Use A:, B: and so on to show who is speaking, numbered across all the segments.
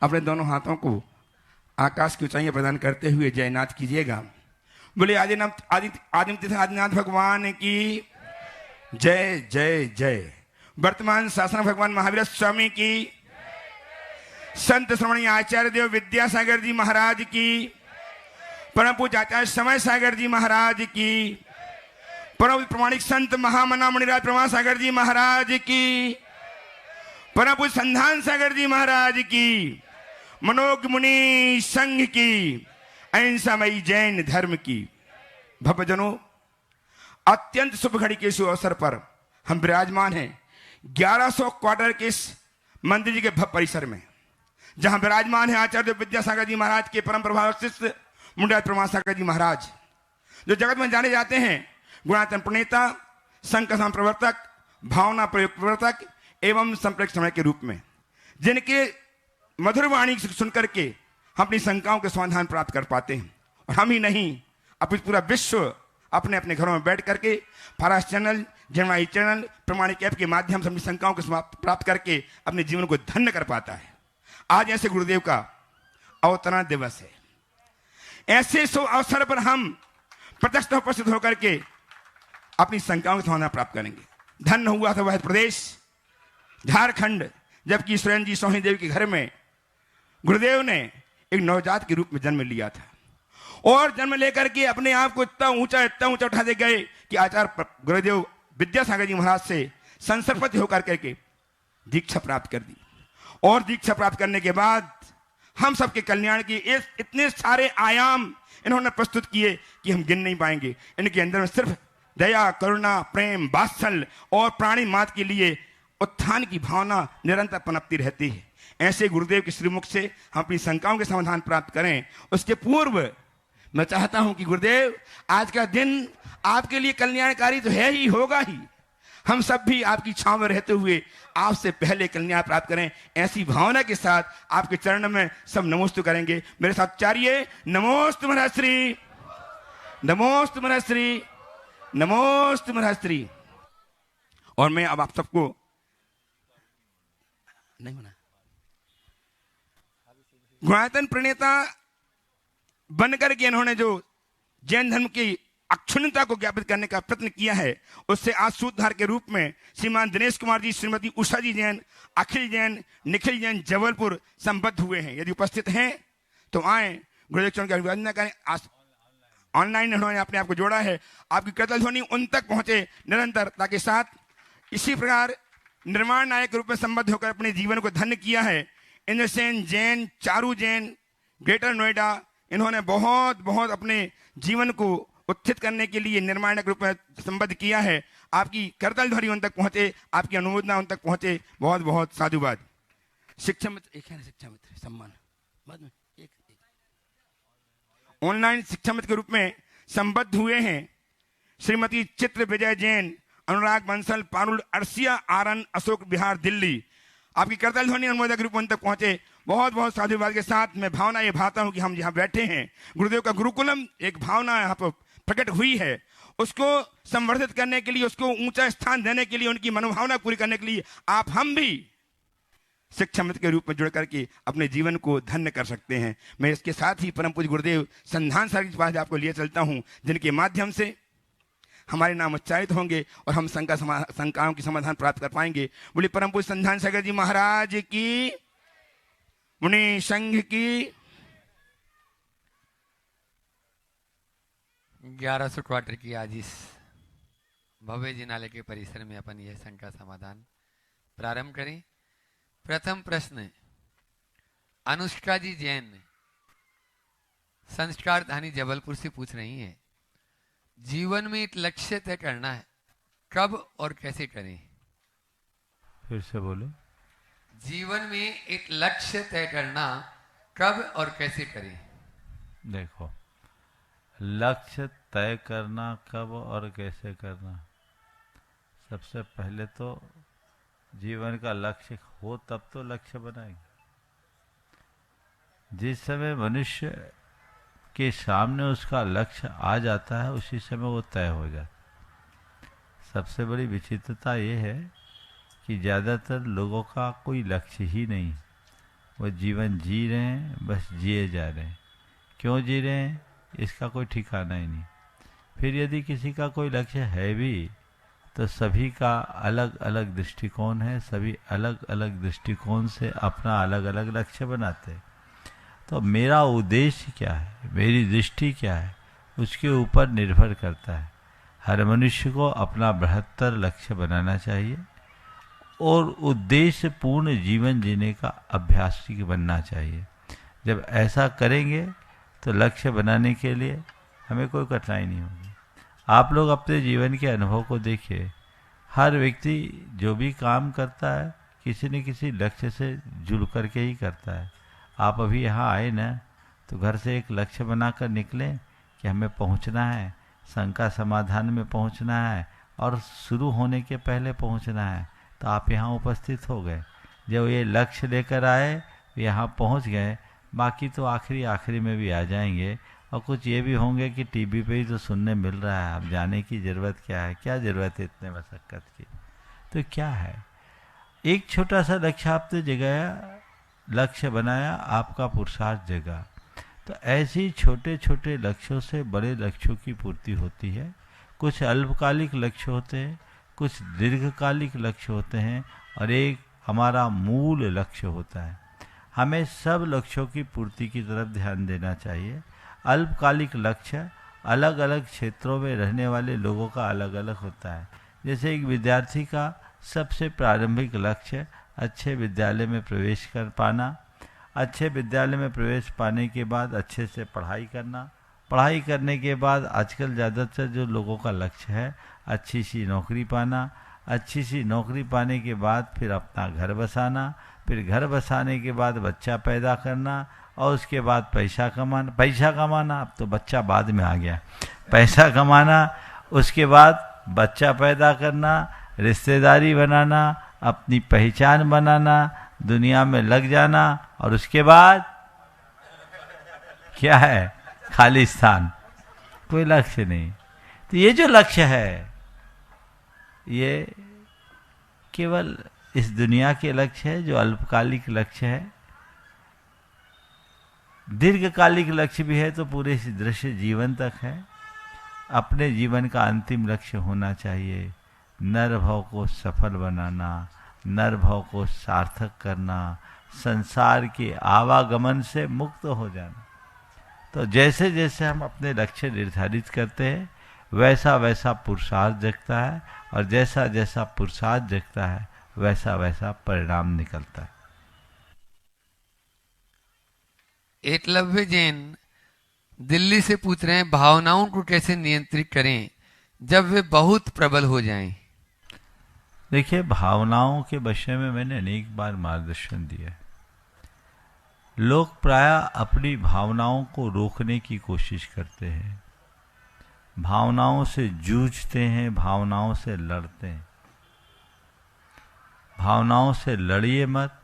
A: अपने दोनों हाथों को आकाश की ऊंचाइयां प्रदान करते हुए जयनाथ कीजिएगा। बोले आदित्य आदिनाथ भगवान की जय जय जय। वर्तमान शासन भगवान महावीर स्वामी की, संत श्रवणीय आचार्य देव विद्यासागर जी महाराज की, परम पूज्य आचार्य समय सागर जी महाराज की, परम प्रमाणिक संत महामना मुनिराज प्रभा सागर जी महाराज की, परम पूज्य संधान सागर जी महाराज की, मनोज मुनि संघ की, अहिंसामयी जैन धर्म की। भक्तजनों, अत्यंत शुभ घड़ी के शुभ अवसर पर हम विराजमान हैं 1100 क्वार्टर के इस मंदिर जी के भव्य परिसर में, जहां विराजमान है आचार्य विद्यासागर जी महाराज के परम प्रभाव शिष्य मुनिराज प्रभा सागर जी महाराज, जो जगत में जाने जाते हैं गुणातन प्रणेता, संघ का प्रवर्तक, भावना प्रयोग प्रवर्तक एवं संप्रेक्षण समय के रूप में, जिनके मधुर वाणी सुनकर के हम अपनी शंकाओं के समाधान प्राप्त कर पाते हैं। और हम ही नहीं, अपितु पूरा विश्व अपने अपने घरों में बैठ करके फारास चैनल, जनवाई चैनल, प्रमाणिक ऐप के माध्यम से अपनी शंकाओं को प्राप्त करके अपने जीवन को धन्य कर पाता है। आज ऐसे गुरुदेव का अवतरण दिवस है। ऐसे शुभ अवसर पर हम प्रत्यक्ष उपस्थित होकर के अपनी शंकाओं का समाधान प्राप्त करेंगे। धन्य हुआ था वह प्रदेश झारखंड, जबकि सुरेंद्र जी सोही देव के घर में गुरुदेव ने एक नवजात के रूप में जन्म लिया था, और जन्म लेकर के अपने आप को इतना ऊंचा उठाते गए कि आचार्य गुरुदेव विद्यासागर जी महाराज से संसर्पति होकर करके दीक्षा प्राप्त कर दी। और दीक्षा प्राप्त करने के बाद हम सबके कल्याण की इतने सारे आयाम इन्होंने प्रस्तुत किए कि हम गिन नहीं पाएंगे। इनके अंदर में सिर्फ दया, करुणा, प्रेम, वात्सल्य और प्राणी मात्र के लिए उत्थान की भावना निरंतर पनपती रहती है। ऐसे गुरुदेव के श्रीमुख से हम अपनी शंकाओं के समाधान प्राप्त करें। उसके पूर्व मैं चाहता हूं कि गुरुदेव, आज का दिन आपके लिए कल्याणकारी तो है ही, होगा ही। हम सब भी आपकी छांव में रहते हुए आपसे पहले कल्याण प्राप्त करें, ऐसी भावना के साथ आपके चरण में सब नमोस्तु करेंगे। मेरे साथ चारिये नमोस्तु महर्षि, नमोस्तु महर्षि, नमोस्तु महर्षि। और मैं अब आप सबको नहीं बना गुणायतन प्रणेता बनकर के इन्होंने जो जैन धर्म की अक्षुण्णता को ज्ञापित करने का प्रयत्न किया है, उससे आज सूत्रधार के रूप में श्रीमान दिनेश कुमार जी, श्रीमती उषा जी जैन, अखिल जैन, निखिल जैन जबलपुर संबद्ध हुए हैं। यदि उपस्थित हैं तो आए, गुरुदेव चरण की अभिवादन करें। ऑनलाइन इन्होंने अपने आप को जोड़ा है। आपकी करतल ध्वनि उन तक पहुंचे निरंतर, ताकि साथ इसी प्रकार निर्माण नायक के रूप में संबद्ध होकर अपने जीवन को धन्य किया है इंद्रसेन जैन, चारू जैन, ग्रेटर नोएडा। इन्होंने बहुत बहुत अपने जीवन को उत्थित करने के लिए निर्माण के रूप में संबद्ध किया है। आपकी करतल ध्वनि उन तक पहुंचे, आपकी अनुमोदना उन तक पहुंचे, बहुत बहुत साधुवाद। शिक्षा मित्र, एक है ना शिक्षा मित्र सम्मान, बाद में एक ऑनलाइन शिक्षा मित्र के रूप में संबद्ध हुए हैं श्रीमती चित्र विजय जैन, अनुराग बंसल, पारुल, अरसिया, आरन, अशोक बिहार, दिल्ली। आपकी करतल ध्वनि अनुमोदक रूप उन तक पहुंचे, बहुत बहुत साधुवाद के साथ मैं भावना ये भाता हूं कि हम यहाँ बैठे हैं, गुरुदेव का गुरुकुलम एक भावना यहाँ पर प्रकट हुई है, उसको संवर्धित करने के लिए, उसको ऊंचा स्थान देने के लिए, उनकी मनोभावना पूरी करने के लिए आप हम भी शिक्षा मित्र के रूप में जुड़ करके अपने जीवन को धन्य कर सकते हैं। मैं इसके साथ ही परम पूज्य गुरुदेव संधान सागर के पास आपको लिए चलता हूं, जिनके माध्यम से हमारे नाम उच्चारित होंगे और हम शंकाओं की समाधान प्राप्त कर पाएंगे। बोले परम पूज्य संधान सागर जी महाराज की, मुनि संघ की।
B: 1100 क्वार्टर की आज इस भव्य जिनालय के परिसर में अपन यह शंका समाधान प्रारंभ करें। प्रथम प्रश्न अनुष्का जी जैन संस्कार धानी जबलपुर से पूछ रही हैं, जीवन में एक लक्ष्य तय करना है, कब और कैसे करें?
C: फिर से बोलो।
B: जीवन में एक लक्ष्य तय करना, कब और कैसे करें?
C: देखो, लक्ष्य तय करना कब और कैसे करना, सबसे पहले तो जीवन का लक्ष्य हो तब तो लक्ष्य बनाएंगे। जिस समय मनुष्य के सामने उसका लक्ष्य आ जाता है, उसी समय वो तय हो जाता है। सबसे बड़ी विचित्रता ये है कि ज़्यादातर लोगों का कोई लक्ष्य ही नहीं, वो जीवन जी रहे हैं, बस जिए जा रहे हैं। क्यों जी रहे हैं इसका कोई ठिकाना ही नहीं। फिर यदि किसी का कोई लक्ष्य है भी तो सभी का अलग अलग दृष्टिकोण है, सभी अलग अलग दृष्टिकोण से अपना अलग अलग लक्ष्य बनाते हैं। तो मेरा उद्देश्य क्या है, मेरी दृष्टि क्या है, उसके ऊपर निर्भर करता है। हर मनुष्य को अपना बृहत्तर लक्ष्य बनाना चाहिए और उद्देश्य पूर्ण जीवन जीने का अभ्यासी बनना चाहिए। जब ऐसा करेंगे तो लक्ष्य बनाने के लिए हमें कोई कठिनाई नहीं होगी। आप लोग अपने जीवन के अनुभव को देखिए, हर व्यक्ति जो भी काम करता है किसी न किसी लक्ष्य से जुड़ करके ही करता है। आप अभी यहाँ आए ना, तो घर से एक लक्ष्य बनाकर निकले कि हमें पहुँचना है, शंका समाधान में पहुँचना है और शुरू होने के पहले पहुँचना है, तो आप यहाँ उपस्थित हो गए। जब ये लक्ष्य लेकर आए, यहाँ पहुँच गए, बाकी तो आखिरी में भी आ जाएंगे। और कुछ ये भी होंगे कि टीवी पे ही तो सुनने मिल रहा है, अब जाने की ज़रूरत क्या है, क्या ज़रूरत है इतने मशक्क़त की। तो क्या है, एक छोटा सा लक्ष्य आपने जगाया, लक्ष्य बनाया, आपका पुरुषार्थ जगा। तो ऐसे ही छोटे छोटे लक्ष्यों से बड़े लक्ष्यों की पूर्ति होती है। कुछ अल्पकालिक लक्ष्य होते हैं, कुछ दीर्घकालिक लक्ष्य होते हैं और एक हमारा मूल लक्ष्य होता है। हमें सब लक्ष्यों की पूर्ति की तरफ ध्यान देना चाहिए। अल्पकालिक लक्ष्य अलग अलग क्षेत्रों में रहने वाले लोगों का अलग अलग होता है। जैसे एक विद्यार्थी का सबसे प्रारंभिक लक्ष्य अच्छे विद्यालय में प्रवेश कर पाना, अच्छे विद्यालय में प्रवेश पाने के बाद अच्छे से पढ़ाई करना, पढ़ाई करने के बाद आजकल ज़्यादातर जो लोगों का लक्ष्य है अच्छी सी नौकरी पाना, अच्छी सी नौकरी पाने के बाद फिर अपना घर बसाना, फिर घर बसाने के बाद बच्चा पैदा करना और उसके बाद पैसा कमाना। अब तो बच्चा बाद में आ गया, पैसा कमाना, उसके बाद बच्चा पैदा करना, रिश्तेदारी बनाना, अपनी पहचान बनाना, दुनिया में लग जाना और उसके बाद क्या है, खालिस्तान, कोई लक्ष्य नहीं। तो ये जो लक्ष्य है ये केवल इस दुनिया के लक्ष्य है, जो अल्पकालिक लक्ष्य है। दीर्घकालिक लक्ष्य भी है तो पूरे इस दृश्य जीवन तक है। अपने जीवन का अंतिम लक्ष्य होना चाहिए नरभव को सफल बनाना, नरभव को सार्थक करना, संसार के आवागमन से मुक्त हो जाना। तो जैसे जैसे हम अपने लक्ष्य निर्धारित करते हैं वैसा वैसा पुरुषार्थ जगता है और जैसा जैसा पुरुषार्थ जगता है वैसा वैसा परिणाम निकलता है।
B: एकलव्य जैन दिल्ली से पूछ रहे हैं, भावनाओं को कैसे नियंत्रित करें जब वे बहुत प्रबल हो जाएं?
C: देखिए, भावनाओं के विषय में मैंने अनेक बार मार्गदर्शन दिया है। लोग प्रायः अपनी भावनाओं को रोकने की कोशिश करते हैं, भावनाओं से जूझते हैं, भावनाओं से लड़ते हैं। भावनाओं से लड़िए मत,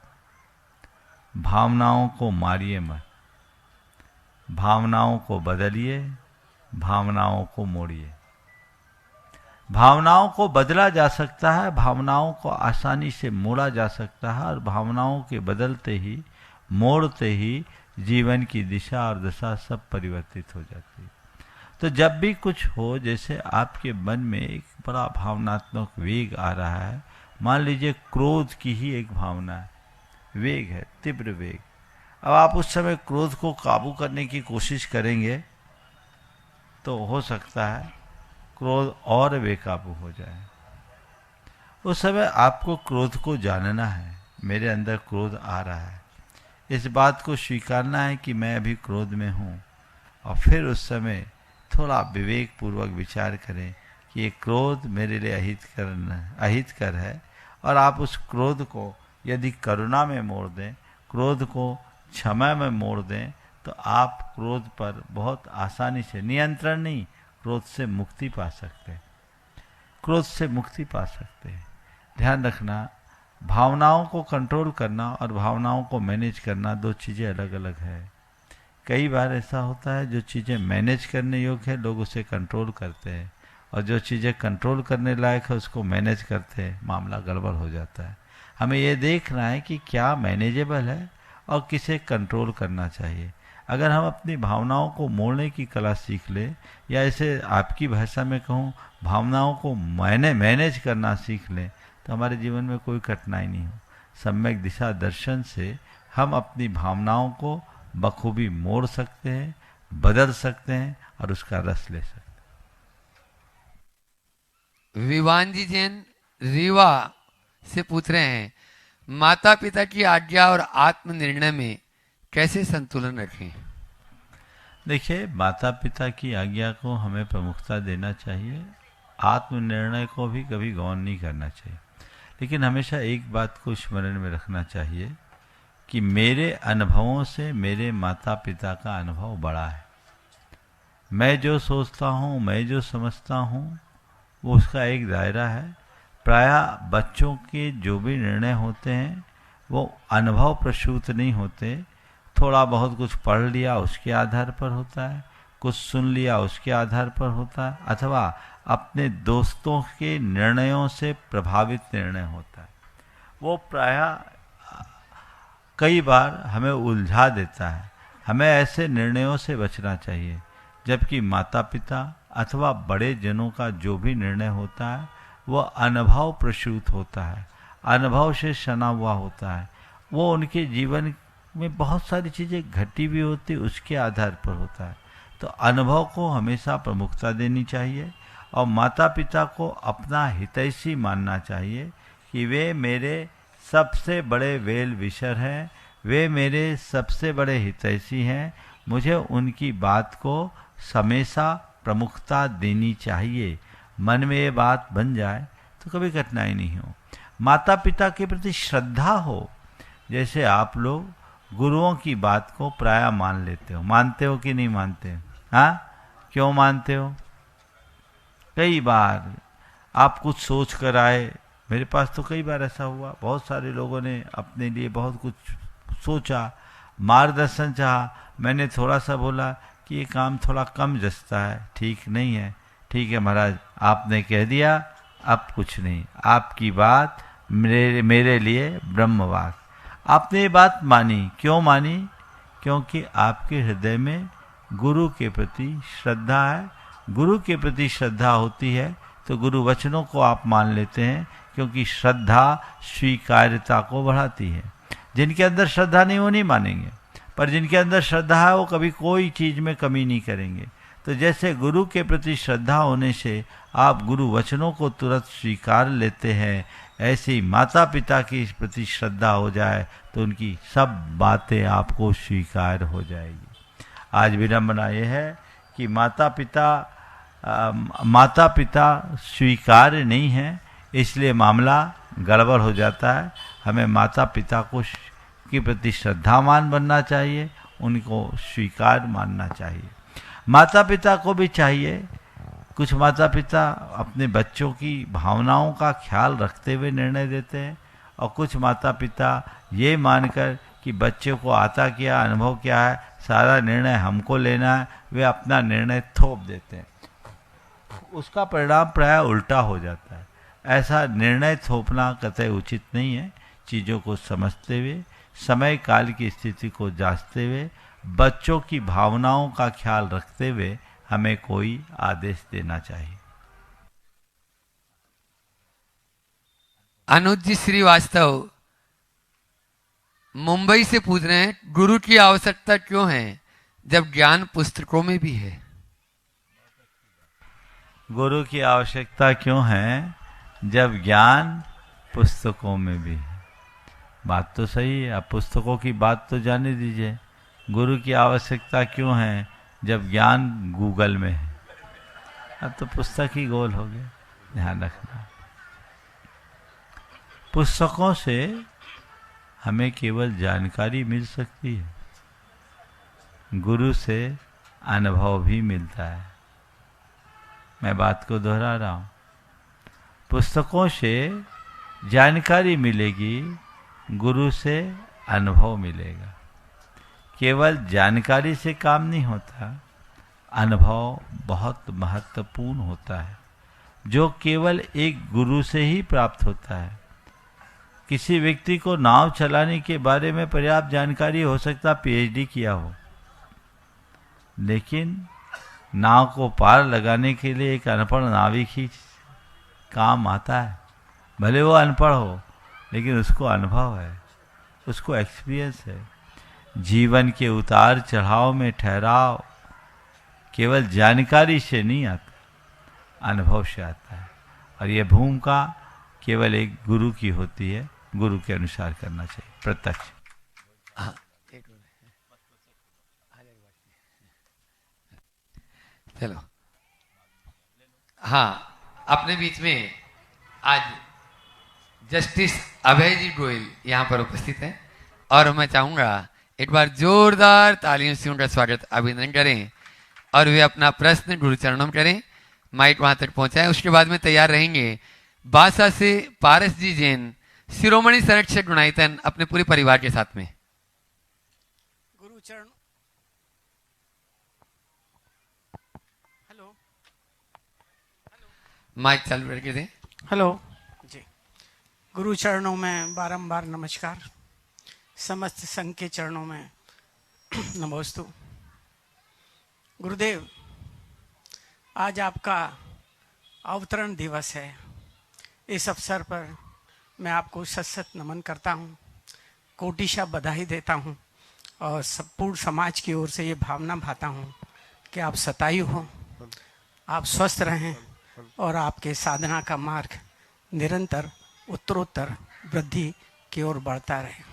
C: भावनाओं को मारिए मत, भावनाओं को बदलिए, भावनाओं को मोड़िए। भावनाओं को बदला जा सकता है, भावनाओं को आसानी से मोड़ा जा सकता है और भावनाओं के बदलते ही, मोड़ते ही जीवन की दिशा और दशा सब परिवर्तित हो जाती है। तो जब भी कुछ हो, जैसे आपके मन में एक बड़ा भावनात्मक वेग आ रहा है, मान लीजिए क्रोध की ही एक भावना है, वेग है, तीव्र वेग। अब आप उस समय क्रोध को काबू करने की कोशिश करेंगे तो हो सकता है क्रोध और बेकाबू हो जाए। उस समय आपको क्रोध को जानना है, मेरे अंदर क्रोध आ रहा है, इस बात को स्वीकारना है कि मैं अभी क्रोध में हूँ, और फिर उस समय थोड़ा विवेक पूर्वक विचार करें कि ये क्रोध मेरे लिए अहितकर है, और आप उस क्रोध को यदि करुणा में मोड़ दें, क्रोध को क्षमा में मोड़ दें, तो आप क्रोध पर बहुत आसानी से, नियंत्रण नहीं, क्रोध से मुक्ति पा सकते हैं, क्रोध से मुक्ति पा सकते हैं। ध्यान रखना, भावनाओं को कंट्रोल करना और भावनाओं को मैनेज करना दो चीज़ें अलग अलग है। कई बार ऐसा होता है जो चीज़ें मैनेज करने योग्य है लोग उसे कंट्रोल करते हैं, और जो चीज़ें कंट्रोल करने लायक है उसको मैनेज करते हैं, मामला गड़बड़ हो जाता है। हमें ये देखना है कि क्या मैनेजेबल है और किसे कंट्रोल करना चाहिए। अगर हम अपनी भावनाओं को मोड़ने की कला सीख लें, या ऐसे आपकी भाषा में कहूँ भावनाओं को मैनेज करना सीख लें, तो हमारे जीवन में कोई कठिनाई नहीं हो। सम्यक दिशा दर्शन से हम अपनी भावनाओं को बखूबी मोड़ सकते हैं, बदल सकते हैं और उसका रस ले सकते हैं।
B: विवान जी जैन रीवा से पूछ रहे हैं, माता पिता की आज्ञा और आत्म निर्णय में कैसे संतुलन रखें?
C: देखिए, माता पिता की आज्ञा को हमें प्रमुखता देना चाहिए, आत्मनिर्णय को भी कभी गौण नहीं करना चाहिए। लेकिन हमेशा एक बात को स्मरण में रखना चाहिए कि मेरे अनुभवों से मेरे माता पिता का अनुभव बड़ा है। मैं जो सोचता हूँ, मैं जो समझता हूँ, वो उसका एक दायरा है। प्रायः बच्चों के जो भी निर्णय होते हैं वो अनुभव प्रसूत नहीं होते। थोड़ा बहुत कुछ पढ़ लिया उसके आधार पर होता है, कुछ सुन लिया उसके आधार पर होता है, अथवा अपने दोस्तों के निर्णयों से प्रभावित निर्णय होता है। वो प्रायः कई बार हमें उलझा देता है। हमें ऐसे निर्णयों से बचना चाहिए। जबकि माता पिता अथवा बड़े जनों का जो भी निर्णय होता है वो अनुभव प्रसूत होता है, अनुभव से सना हुआ होता है। वो उनके जीवन में बहुत सारी चीज़ें घटी भी होती, उसके आधार पर होता है। तो अनुभव को हमेशा प्रमुखता देनी चाहिए और माता पिता को अपना हितैषी मानना चाहिए कि वे मेरे सबसे बड़े वेल विशर हैं, वे मेरे सबसे बड़े हितैषी हैं। मुझे उनकी बात को हमेशा प्रमुखता देनी चाहिए। मन में ये बात बन जाए तो कभी कठिनाई नहीं हो। माता पिता के प्रति श्रद्धा हो। जैसे आप लोग गुरुओं की बात को प्राय मान लेते हो, मानते हो कि नहीं मानते? हाँ, क्यों मानते हो? कई बार आप कुछ सोच कर आए, मेरे पास तो कई बार ऐसा हुआ, बहुत सारे लोगों ने अपने लिए बहुत कुछ सोचा, मार्गदर्शन चाहा, मैंने थोड़ा सा बोला कि ये काम थोड़ा कम जचता है, ठीक नहीं है। ठीक है महाराज, आपने कह दिया, अब कुछ नहीं, आपकी बात मेरे लिए ब्रह्मवाक। आपने ये बात मानी, क्यों मानी? क्योंकि आपके हृदय में गुरु के प्रति श्रद्धा है। गुरु के प्रति श्रद्धा होती है तो गुरु वचनों को आप मान लेते हैं, क्योंकि श्रद्धा स्वीकार्यता को बढ़ाती है। जिनके अंदर श्रद्धा नहीं वो नहीं मानेंगे, पर जिनके अंदर श्रद्धा है वो कभी कोई चीज़ में कमी नहीं करेंगे। तो जैसे गुरु के प्रति श्रद्धा होने से आप गुरु वचनों को तुरंत स्वीकार लेते हैं, ऐसे ही माता पिता की प्रति श्रद्धा हो जाए तो उनकी सब बातें आपको स्वीकार हो जाएगी। आज विडंबना यह है कि माता पिता स्वीकार्य नहीं है, इसलिए मामला गड़बड़ हो जाता है। हमें माता पिता को के प्रति श्रद्धावान बनना चाहिए, उनको स्वीकार मानना चाहिए। माता पिता को भी चाहिए, कुछ माता पिता अपने बच्चों की भावनाओं का ख्याल रखते हुए निर्णय देते हैं, और कुछ माता पिता ये मानकर कि बच्चे को आता क्या, अनुभव क्या है, सारा निर्णय हमको लेना है, वे अपना निर्णय थोप देते हैं। उसका परिणाम प्राय उल्टा हो जाता है। ऐसा निर्णय थोपना कतई उचित नहीं है। चीज़ों को समझते हुए, समय काल की स्थिति को जांचते हुए, बच्चों की भावनाओं का ख्याल रखते हुए हमें कोई आदेश देना चाहिए।
B: अनुज जी श्रीवास्तव मुंबई से पूछ रहे हैं, गुरु की आवश्यकता क्यों है जब ज्ञान पुस्तकों में भी है?
C: गुरु की आवश्यकता क्यों है जब ज्ञान पुस्तकों में भी है? बात तो सही है, आप पुस्तकों की बात तो जाने दीजिए। गुरु की आवश्यकता क्यों है जब ज्ञान गूगल में है? अब तो पुस्तक ही गोल हो गया। ध्यान रखना, पुस्तकों से हमें केवल जानकारी मिल सकती है, गुरु से अनुभव भी मिलता है। मैं बात को दोहरा रहा हूँ, पुस्तकों से जानकारी मिलेगी, गुरु से अनुभव मिलेगा। केवल जानकारी से काम नहीं होता, अनुभव बहुत महत्वपूर्ण होता है, जो केवल एक गुरु से ही प्राप्त होता है। किसी व्यक्ति को नाव चलाने के बारे में पर्याप्त जानकारी हो सकता पीएचडी किया हो, लेकिन नाव को पार लगाने के लिए एक अनपढ़ नाविक ही काम आता है। भले वो अनपढ़ हो, लेकिन उसको अनुभव है, उसको एक्सपीरियंस है। जीवन के उतार चढ़ाव में ठहराव केवल जानकारी से नहीं आता, अनुभव से आता है। और ये भूमिका केवल एक गुरु की होती है, गुरु के अनुसार करना चाहिए, प्रत्यक्ष।
B: हाँ, एक मिनट। चलो, हाँ, अपने बीच में आज जस्टिस अभय जी गोयल यहाँ पर उपस्थित हैं और मैं चाहूंगा एक बार जोरदार तालियों से उनका स्वागत अभिनंदन करें और वे अपना प्रश्न गुरु चरणों में करें, माइक वहां तक पहुंचाएं। उसके बाद में तैयार रहेंगे बासा से पारस जी जैन, शिरोमणि संरक्षक गुणायतन, अपने पूरे परिवार के साथ में।
D: गुरु चरण, हेलो
B: माइक चालू करके दें।
D: हेलो जी। गुरु चरणों में बारंबार नमस्कार, समस्त संघ के चरणों में नमोस्तु। गुरुदेव, आज आपका अवतरण दिवस है। इस अवसर पर मैं आपको सत सत नमन करता हूँ, कोटिशा बधाई देता हूँ और पूर्ण समाज की ओर से ये भावना भाता हूँ कि आप शतायु हों, आप स्वस्थ रहें और आपके साधना का मार्ग निरंतर उत्तरोत्तर वृद्धि की ओर बढ़ता रहे।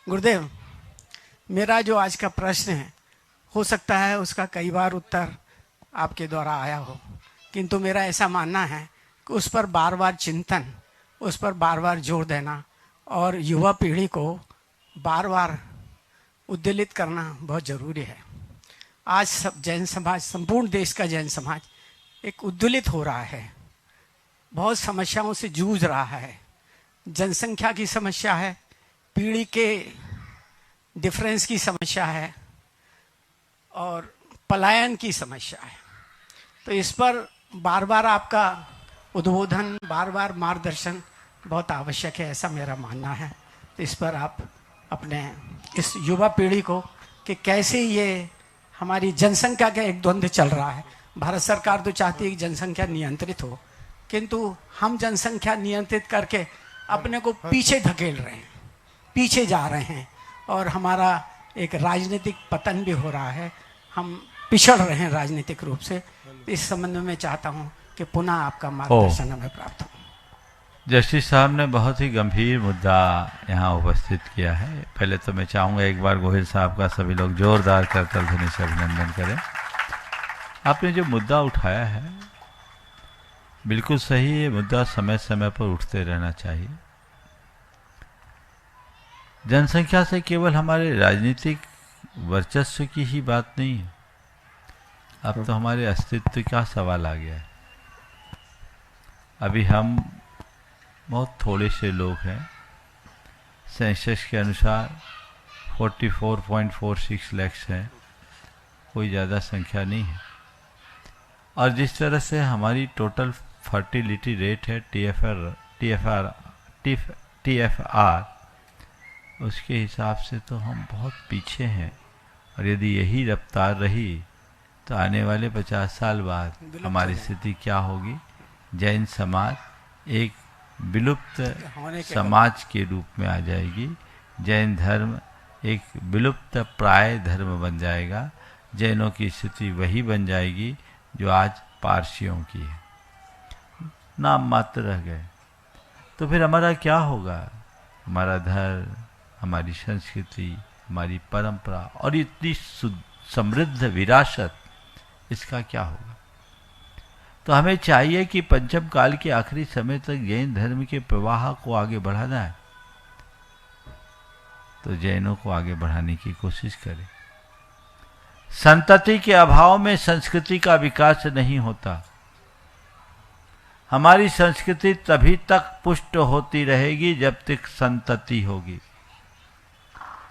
D: गुरुदेव, मेरा जो आज का प्रश्न है, हो सकता है उसका कई बार उत्तर आपके द्वारा आया हो, किंतु मेरा ऐसा मानना है कि उस पर बार बार चिंतन, उस पर बार बार जोर देना और युवा पीढ़ी को बार बार उद्वेलित करना बहुत ज़रूरी है। आज सब जैन समाज, संपूर्ण देश का जैन समाज एक उद्वेलित हो रहा है, बहुत समस्याओं से जूझ रहा है। जनसंख्या की समस्या है, पीढ़ी के डिफरेंस की समस्या है और पलायन की समस्या है। तो इस पर बार बार आपका उद्बोधन, बार बार मार्गदर्शन बहुत आवश्यक है, ऐसा मेरा मानना है। तो इस पर आप अपने इस युवा पीढ़ी को कि कैसे ये हमारी जनसंख्या का एक द्वंद्व चल रहा है। भारत सरकार तो चाहती है कि जनसंख्या नियंत्रित हो, किंतु हम जनसंख्या नियंत्रित करके अपने को पीछे धकेल रहे हैं, पीछे जा रहे हैं और हमारा एक राजनीतिक पतन भी हो रहा है, हम पिछड़ रहे हैं राजनीतिक रूप से। इस संबंध में चाहता हूं कि पुनः आपका मार्गदर्शन हमें प्राप्त हो।
C: जस्टिस साहब ने बहुत ही गंभीर मुद्दा यहाँ उपस्थित किया है। पहले तो मैं चाहूँगा एक बार गोहिल साहब का सभी लोग जोरदार करतल ध्वनि से अभिनंदन करें। आपने जो मुद्दा उठाया है बिल्कुल सही, ये मुद्दा समय समय पर उठते रहना चाहिए। जनसंख्या से केवल हमारे राजनीतिक वर्चस्व की ही बात नहीं है, अब तो हमारे अस्तित्व का सवाल आ गया है। अभी हम बहुत थोड़े से लोग हैं, सेंसस के अनुसार 44.46 लाख हैं, कोई ज़्यादा संख्या नहीं है। और जिस तरह से हमारी टोटल फर्टिलिटी रेट है TFR, उसके हिसाब से तो हम बहुत पीछे हैं। और यदि यही रफ्तार रही तो आने वाले 50 साल बाद हमारी स्थिति क्या होगी? जैन समाज एक विलुप्त समाज के रूप में आ जाएगी। जैन धर्म एक विलुप्त प्राय धर्म बन जाएगा। जैनों की स्थिति वही बन जाएगी जो आज पारसियों की है, नाम मात्र रह गए। तो फिर हमारा क्या होगा? हमारा धर्म, हमारी संस्कृति, हमारी परंपरा और इतनी समृद्ध विरासत, इसका क्या होगा? तो हमें चाहिए कि पंचम काल के आखिरी समय तक जैन धर्म के प्रवाह को आगे बढ़ाना है, तो जैनों को आगे बढ़ाने की कोशिश करें। संतति के अभाव में संस्कृति का विकास नहीं होता। हमारी संस्कृति तभी तक पुष्ट होती रहेगी जब तक संतति होगी।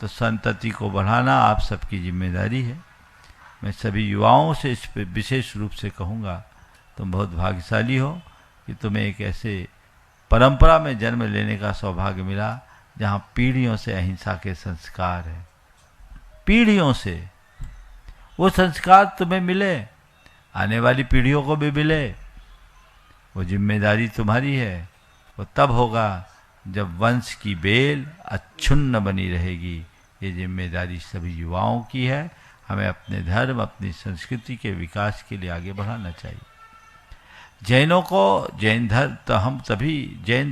C: तो संतति को बढ़ाना आप सबकी जिम्मेदारी है। मैं सभी युवाओं से इस पर विशेष रूप से कहूँगा, तुम बहुत भाग्यशाली हो कि तुम्हें एक ऐसे परंपरा में जन्म लेने का सौभाग्य मिला, जहाँ पीढ़ियों से अहिंसा के संस्कार है। पीढ़ियों से वो संस्कार तुम्हें मिले, आने वाली पीढ़ियों को भी मिले। वो जिम्मेदारी तुम्हारी है। वो तब होगा जब वंश की बेल अच्छुन्न बनी रहेगी। ये जिम्मेदारी सभी युवाओं की है। हमें अपने धर्म, अपनी संस्कृति के विकास के लिए आगे बढ़ाना चाहिए। जैनों को जैन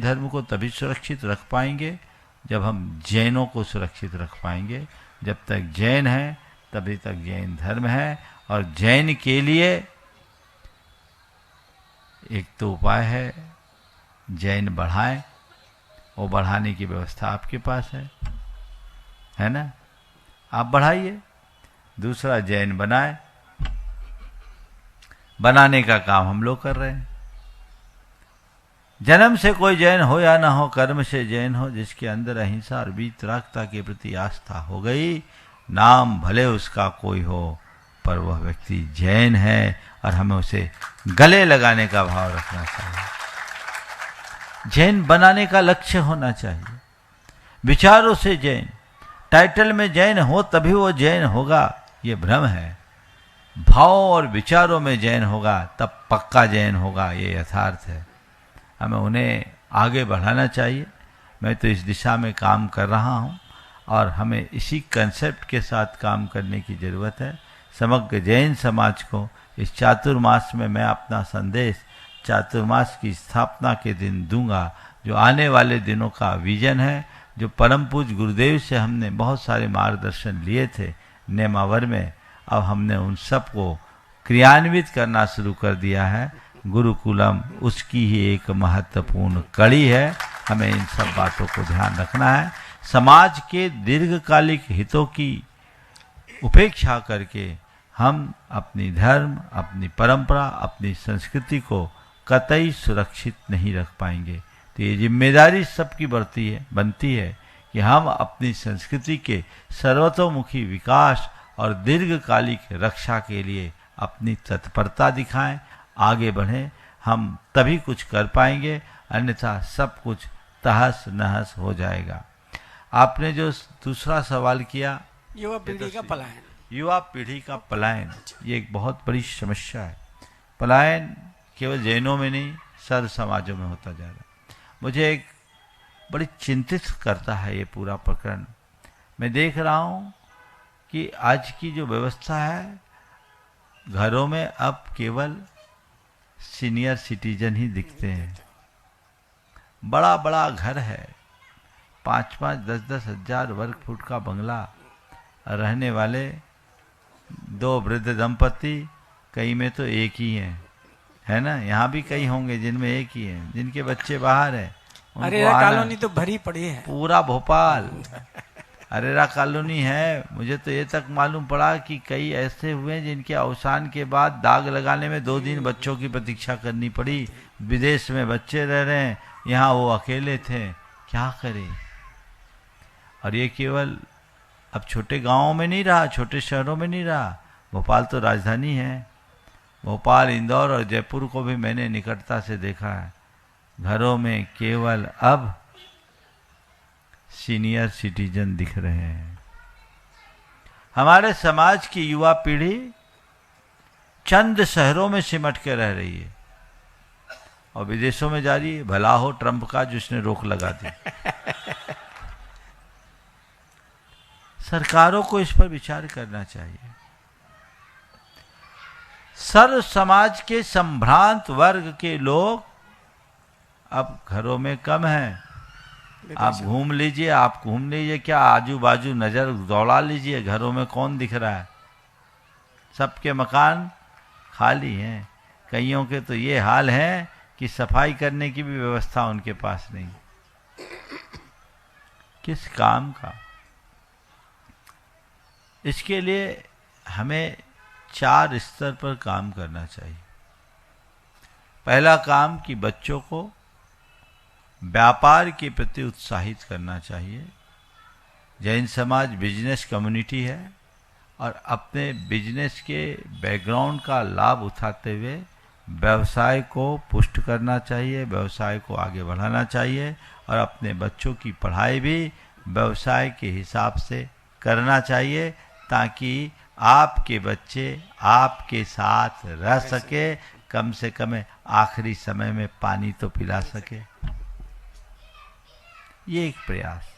C: धर्म को तभी सुरक्षित रख पाएंगे जब हम जैनों को सुरक्षित रख पाएंगे। जब तक जैन है तभी तक जैन धर्म है। और जैन के लिए एक तो उपाय है, जैन बढ़ाएं। वो बढ़ाने की व्यवस्था आपके पास है ना, आप बढ़ाइए। दूसरा, जैन बनाए, बनाने का काम हम लोग कर रहे हैं। जन्म से कोई जैन हो या ना हो, कर्म से जैन हो। जिसके अंदर अहिंसा और वीतरागता के प्रति आस्था हो गई, नाम भले उसका कोई हो, पर वह व्यक्ति जैन है और हमें उसे गले लगाने का भाव रखना चाहिए। जैन बनाने का लक्ष्य होना चाहिए। विचारों से जैन, टाइटल में जैन हो तभी वो जैन होगा, ये भ्रम है। भाव और विचारों में जैन होगा तब पक्का जैन होगा, ये यथार्थ है। हमें उन्हें आगे बढ़ाना चाहिए। मैं तो इस दिशा में काम कर रहा हूँ और हमें इसी कंसेप्ट के साथ काम करने की ज़रूरत है। समग्र जैन समाज को इस चातुर्मास में मैं अपना संदेश चातुर्मास की स्थापना के दिन दूंगा, जो आने वाले दिनों का विजन है, जो परम पूज्य गुरुदेव से हमने बहुत सारे मार्गदर्शन लिए थे नेमावर में। अब हमने उन सब को क्रियान्वित करना शुरू कर दिया है। गुरुकुलम उसकी ही एक महत्वपूर्ण कड़ी है। हमें इन सब बातों को ध्यान रखना है। समाज के दीर्घकालिक हितों की उपेक्षा करके हम अपनी धर्म, अपनी परंपरा, अपनी संस्कृति को कतई सुरक्षित नहीं रख पाएंगे। तो ये जिम्मेदारी सबकी बनती है कि हम अपनी संस्कृति के सर्वतोमुखी विकास और दीर्घकालिक रक्षा के लिए अपनी तत्परता दिखाएं, आगे बढ़ें। हम तभी कुछ कर पाएंगे, अन्यथा सब कुछ तहस नहस हो जाएगा। आपने जो दूसरा सवाल किया,
D: युवा पीढ़ी का पलायन,
C: युवा पीढ़ी का पलायन, ये एक बहुत बड़ी समस्या है। पलायन केवल जैनों में नहीं, सर्व समाजों में होता जा रहा है। मुझे एक बड़ी चिंतित करता है ये पूरा प्रकरण। मैं देख रहा हूँ कि आज की जो व्यवस्था है, घरों में अब केवल सीनियर सिटीजन ही दिखते हैं। बड़ा बड़ा घर है, 5-5, 10-10 हजार वर्ग फुट का बंगला, रहने वाले 2 वृद्ध दंपति, कई में तो एक ही है ना। यहाँ भी कई होंगे जिनमें एक ही है, जिनके बच्चे बाहर हैं।
D: अरेरा कॉलोनी तो भरी पड़ी है,
C: पूरा भोपाल अरेरा कॉलोनी है। मुझे तो ये तक मालूम पड़ा कि कई ऐसे हुए जिनके अवसान के बाद दाग लगाने में 2 दिन बच्चों की प्रतीक्षा करनी पड़ी। विदेश में बच्चे रह रहे हैं, यहाँ वो अकेले थे, क्या करें। और ये केवल अब छोटे गांवों में नहीं रहा, छोटे शहरों में नहीं रहा, भोपाल तो राजधानी है। भोपाल, इंदौर और जयपुर को भी मैंने निकटता से देखा है। घरों में केवल अब सीनियर सिटीजन दिख रहे हैं। हमारे समाज की युवा पीढ़ी चंद शहरों में सिमट के रह रही है और विदेशों में जा रही है। भला हो ट्रंप का जिसने रोक लगा दी। सरकारों को इस पर विचार करना चाहिए। सर्व समाज के संभ्रांत वर्ग के लोग अब घरों में कम हैं। आप घूम लीजिए, क्या आजू बाजू नजर दौड़ा लीजिए, घरों में कौन दिख रहा है। सबके मकान खाली हैं। कईयों के तो ये हाल है कि सफाई करने की भी व्यवस्था उनके पास नहीं। किस काम का। इसके लिए हमें 4 स्तर पर काम करना चाहिए। पहला काम कि बच्चों को व्यापार के प्रति उत्साहित करना चाहिए। जैन समाज बिजनेस कम्युनिटी है और अपने बिजनेस के बैकग्राउंड का लाभ उठाते हुए व्यवसाय को पुष्ट करना चाहिए, व्यवसाय को आगे बढ़ाना चाहिए और अपने बच्चों की पढ़ाई भी व्यवसाय के हिसाब से करना चाहिए, ताकि आपके बच्चे आपके साथ रह सके, कम से कम आखिरी समय में पानी तो पिला सके। ये एक प्रयास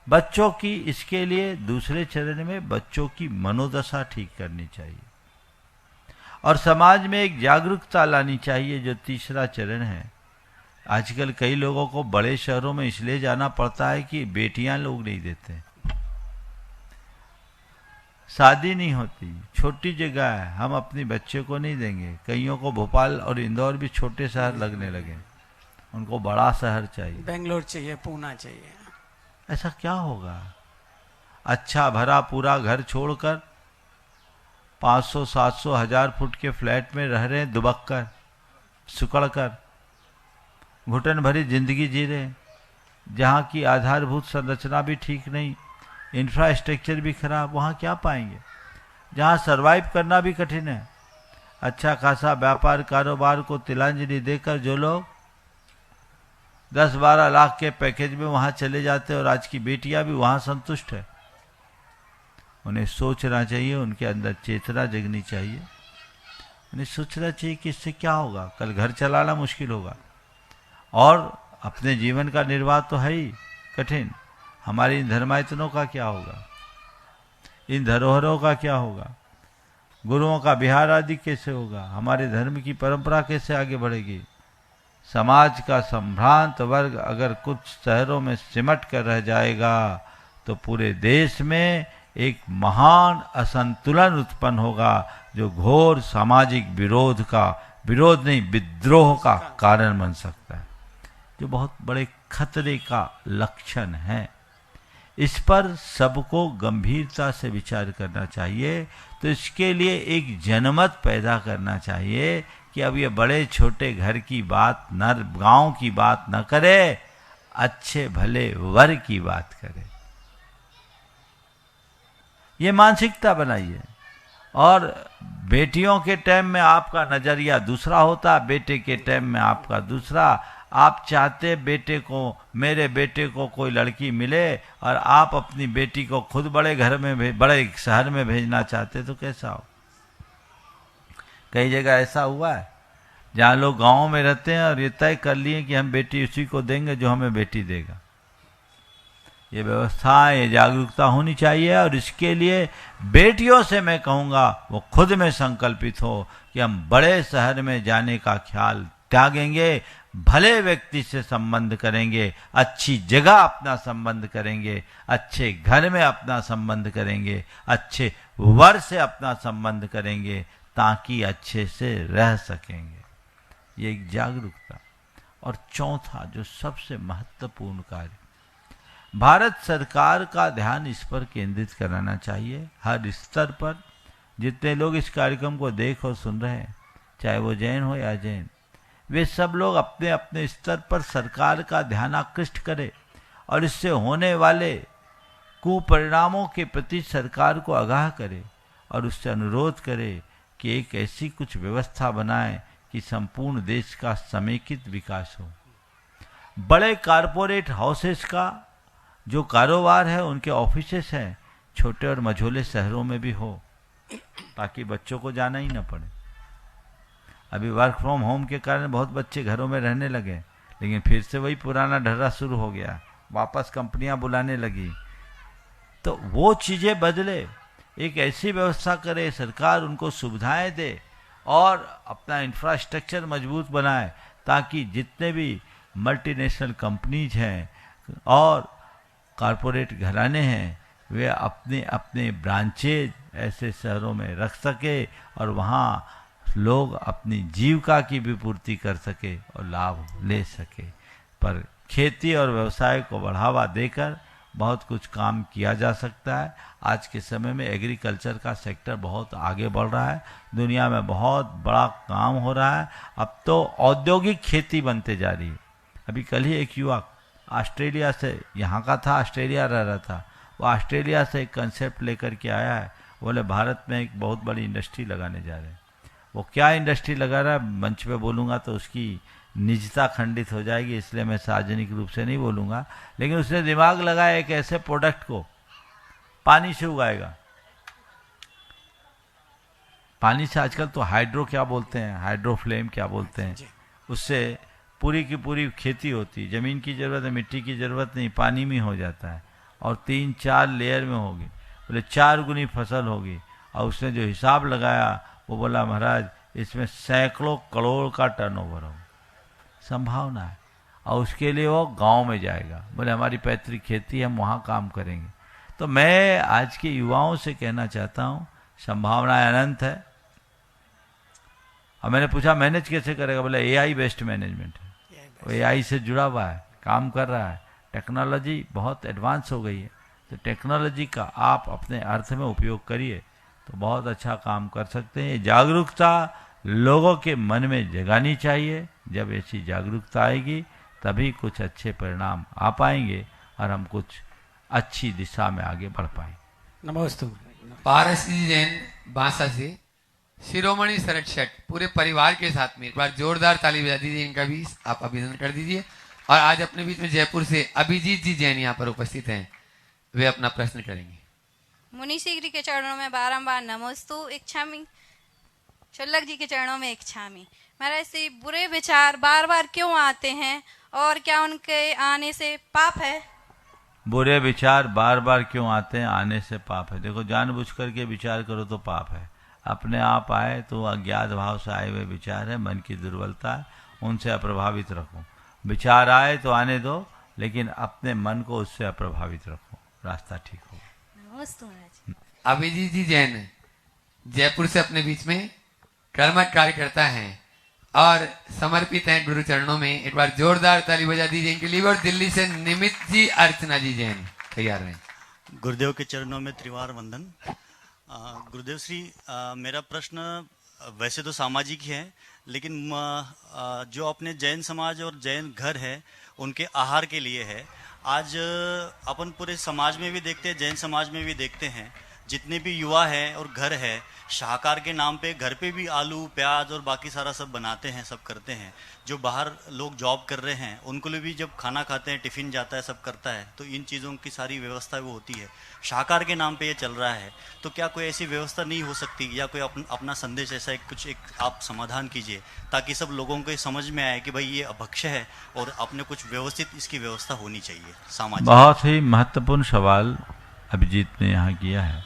C: बच्चों की, इसके लिए दूसरे चरण में बच्चों की मनोदशा ठीक करनी चाहिए और समाज में एक जागरूकता लानी चाहिए, जो तीसरा चरण है। आजकल कई लोगों को बड़े शहरों में इसलिए जाना पड़ता है कि बेटियां लोग नहीं देते, शादी नहीं होती, छोटी जगह है, हम अपनी बच्चे को नहीं देंगे। कईयों को भोपाल और इंदौर भी छोटे शहर लगने लगे, उनको बड़ा शहर चाहिए,
D: बेंगलोर चाहिए, पूना चाहिए।
C: ऐसा क्या होगा? अच्छा भरा पूरा घर छोड़कर 500, 700, 1000 फुट के फ्लैट में रह रहे हैं, दुबक कर, सुकड़ कर, घुटन भरी जिंदगी जी रहे हैं, जहाँ की आधारभूत संरचना भी ठीक नहीं, इंफ्रास्ट्रक्चर भी खराब, वहाँ क्या पाएंगे? जहाँ सरवाइव करना भी कठिन है। अच्छा खासा व्यापार कारोबार को तिलांजलि देकर जो लोग 10-12 लाख के पैकेज में वहाँ चले जाते हैं और आज की बेटियां भी वहाँ संतुष्ट है। उन्हें सोचना चाहिए, उनके अंदर चेतना जगनी चाहिए, उन्हें सोचना चाहिए कि इससे क्या होगा, कल घर चलाना मुश्किल होगा और अपने जीवन का निर्वाह तो है ही कठिन। हमारी इन धर्मायतनों का क्या होगा, इन धरोहरों का क्या होगा, गुरुओं का विहार आदि कैसे होगा, हमारे धर्म की परंपरा कैसे आगे बढ़ेगी? समाज का संभ्रांत वर्ग अगर कुछ शहरों में सिमट कर रह जाएगा तो पूरे देश में एक महान असंतुलन उत्पन्न होगा, जो घोर सामाजिक विरोध नहीं विद्रोह का कारण बन सकता है, जो बहुत बड़े खतरे का लक्षण है। इस पर सबको गंभीरता से विचार करना चाहिए। तो इसके लिए एक जनमत पैदा करना चाहिए कि अब ये बड़े छोटे घर की बात न, गांव की बात न करे, अच्छे भले वर की बात करे। ये मानसिकता बनाइए। और बेटियों के टाइम में आपका नजरिया दूसरा होता, बेटे के टाइम में आपका दूसरा। आप चाहते बेटे को, मेरे बेटे को कोई लड़की मिले और आप अपनी बेटी को खुद बड़े घर में बड़े शहर में भेजना चाहते, तो कैसा हो? कई जगह ऐसा हुआ है जहाँ लोग गाँव में रहते हैं और ये तय कर लिए कि हम बेटी उसी को देंगे जो हमें बेटी देगा। ये व्यवस्था, ये जागरूकता होनी चाहिए और इसके लिए बेटियों से मैं कहूँगा वो खुद में संकल्पित हो कि हम बड़े शहर में जाने का ख्याल त्यागेंगे, भले व्यक्ति से संबंध करेंगे, अच्छी जगह अपना संबंध करेंगे, अच्छे घर में अपना संबंध करेंगे, अच्छे वर से अपना संबंध करेंगे, ताकि अच्छे से रह सकेंगे। ये एक जागरूकता। और चौथा जो सबसे महत्वपूर्ण कार्य, भारत सरकार का ध्यान इस पर केंद्रित कराना चाहिए। हर स्तर पर जितने लोग इस कार्यक्रम को देख और सुन रहे हैं, चाहे वो जैन हो या जैन, वे सब लोग अपने अपने स्तर पर सरकार का ध्यान आकृष्ट करें और इससे होने वाले कुपरिणामों के प्रति सरकार को आगाह करे और उससे अनुरोध करे कि एक ऐसी कुछ व्यवस्था बनाए कि संपूर्ण देश का समेकित विकास हो। बड़े कारपोरेट हाउसेस का जो कारोबार है, उनके ऑफिसेस हैं, छोटे और मझोले शहरों में भी हो, ताकि बच्चों को जाना ही न पड़े। अभी वर्क फ्रॉम होम के कारण बहुत बच्चे घरों में रहने लगे, लेकिन फिर से वही पुराना ढर्रा शुरू हो गया, वापस कंपनियां बुलाने लगी। तो वो चीज़ें बदले, एक ऐसी व्यवस्था करे, सरकार उनको सुविधाएं दे और अपना इंफ्रास्ट्रक्चर मजबूत बनाए, ताकि जितने भी मल्टीनेशनल कंपनीज हैं और कॉरपोरेट घराने हैं, वे अपने अपने ब्रांचेज ऐसे शहरों में रख सके और वहाँ लोग अपनी जीविका की भी पूर्ति कर सके और लाभ ले सके। पर खेती और व्यवसाय को बढ़ावा देकर बहुत कुछ काम किया जा सकता है। आज के समय में एग्रीकल्चर का सेक्टर बहुत आगे बढ़ रहा है, दुनिया में बहुत बड़ा काम हो रहा है। अब तो औद्योगिक खेती बनते जा रही है। अभी कल ही एक युवक ऑस्ट्रेलिया से, यहाँ का था, ऑस्ट्रेलिया रह रहा था, वो ऑस्ट्रेलिया से एक कंसेप्ट लेकर के आया है। बोले भारत में एक बहुत बड़ी इंडस्ट्री लगाने जा रहे हैं। वो क्या इंडस्ट्री लगा रहा है, मंच पे बोलूँगा तो उसकी निजता खंडित हो जाएगी, इसलिए मैं सार्वजनिक रूप से नहीं बोलूँगा। लेकिन उसने दिमाग लगाया एक ऐसे प्रोडक्ट को पानी से उगाएगा। पानी से आजकल तो हाइड्रो क्या बोलते हैं, हाइड्रोफ्लेम क्या बोलते हैं, उससे पूरी की पूरी खेती होती है। ज़मीन की ज़रूरत है, मिट्टी की ज़रूरत नहीं, पानी में हो जाता है और 3-4 लेयर में होगी। बोले 4 गुनी फसल होगी। और उसने जो हिसाब लगाया वो बोला महाराज इसमें सैकड़ों करोड़ का टर्नओवर होगा, संभावना है। और उसके लिए वो गांव में जाएगा। बोले हमारी पैतृक खेती है, हम वहाँ काम करेंगे। तो मैं आज के युवाओं से कहना चाहता हूँ संभावनाएं अनंत है। और मैंने पूछा मैनेज कैसे करेगा, बोले एआई बेस्ड मैनेजमेंट है, वो एआई से जुड़ा हुआ है, काम कर रहा है। टेक्नोलॉजी बहुत एडवांस हो गई है, तो टेक्नोलॉजी का आप अपने अर्थ में उपयोग करिए तो बहुत अच्छा काम कर सकते हैं। ये जागरूकता लोगों के मन में जगानी चाहिए। जब ऐसी जागरूकता आएगी तभी कुछ अच्छे परिणाम आ पाएंगे और हम कुछ अच्छी दिशा में आगे बढ़ पाएंगे।
D: नमस्ते।
B: पारसी जैन बांसा से शिरोमणि शरद शेठ पूरे परिवार के साथ में एक बार जोरदार ताली बजा दीजिए, इनका भी आप अभिनंदन कर दीजिए। और आज अपने बीच में जयपुर से अभिजीत जी जैन यहाँ पर उपस्थित हैं, वे अपना प्रश्न करेंगे।
E: मुनि शीघ्र के चरणों में बारंबार नमोस्तु इच्छामि, शल्लक जी के चरणों में इच्छामि। महाराज से बुरे विचार बार बार क्यों आते हैं और क्या उनके आने से पाप है?
C: बुरे विचार बार बार क्यों आते हैं, आने से पाप है। देखो जानबूझ करके विचार करो तो पाप है, अपने आप आए तो अज्ञात भाव से आए हुए विचार है, मन की दुर्बलता है, उनसे अप्रभावित रखो। विचार आए तो आने दो, लेकिन अपने मन को उससे अप्रभावित रखो, रास्ता ठीक होगा।
E: नमस्ते महाराज।
B: अभिजीत जी जैन जयपुर से अपने बीच में कर्मठ कार्यकर्ता हैं और समर्पित हैं गुरु चरणों में। एक बार जोरदार ताली बजा दीजिए इनके लिए। और दिल्ली से निमित जी अर्चना जी जैन तैयार हैं।
F: गुरुदेव के चरणों में त्रिवार वंदन। गुरुदेव श्री, मेरा प्रश्न वैसे तो सामाजिक ही है, लेकिन जो अपने जैन समाज और जैन घर है उनके आहार के लिए है। आज अपन पूरे समाज में भी देखते हैं, जैन समाज में भी देखते हैं, जितने भी युवा हैं और घर है, शाकाहार के नाम पे घर पे भी आलू प्याज और बाकी सारा सब बनाते हैं, सब करते हैं। जो बाहर लोग जॉब कर रहे हैं उनको लिए भी जब खाना खाते हैं, टिफ़िन जाता है, सब करता है, तो इन चीज़ों की सारी व्यवस्था वो होती है। शाकाहार के नाम पे ये चल रहा है, तो क्या कोई ऐसी व्यवस्था नहीं हो सकती, या कोई अपना संदेश ऐसा एक आप समाधान कीजिए ताकि सब लोगों को समझ में आए कि भाई ये अभक्ष्य है और अपने कुछ व्यवस्थित इसकी व्यवस्था होनी चाहिए समाज।
C: बहुत ही महत्वपूर्ण सवाल अभिजीत ने यहाँ किया है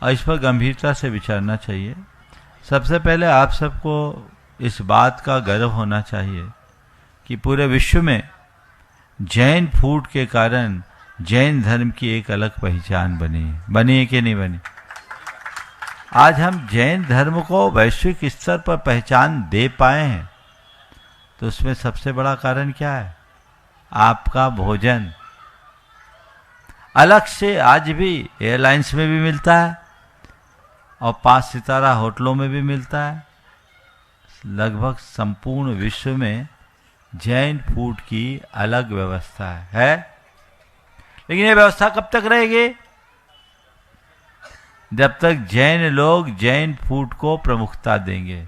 C: और इस पर गंभीरता से विचारना चाहिए। सबसे पहले आप सबको इस बात का गर्व होना चाहिए कि पूरे विश्व में जैन फूड के कारण जैन धर्म की एक अलग पहचान बनी है कि नहीं बनी? आज हम जैन धर्म को वैश्विक स्तर पर पहचान दे पाए हैं, तो उसमें सबसे बड़ा कारण क्या है? आपका भोजन। अलग से आज भी एयरलाइंस में भी मिलता है और 5 सितारा होटलों में भी मिलता है। लगभग संपूर्ण विश्व में जैन फूड की अलग व्यवस्था है। लेकिन ये व्यवस्था कब तक रहेगी? जब तक जैन लोग जैन फूड को प्रमुखता देंगे।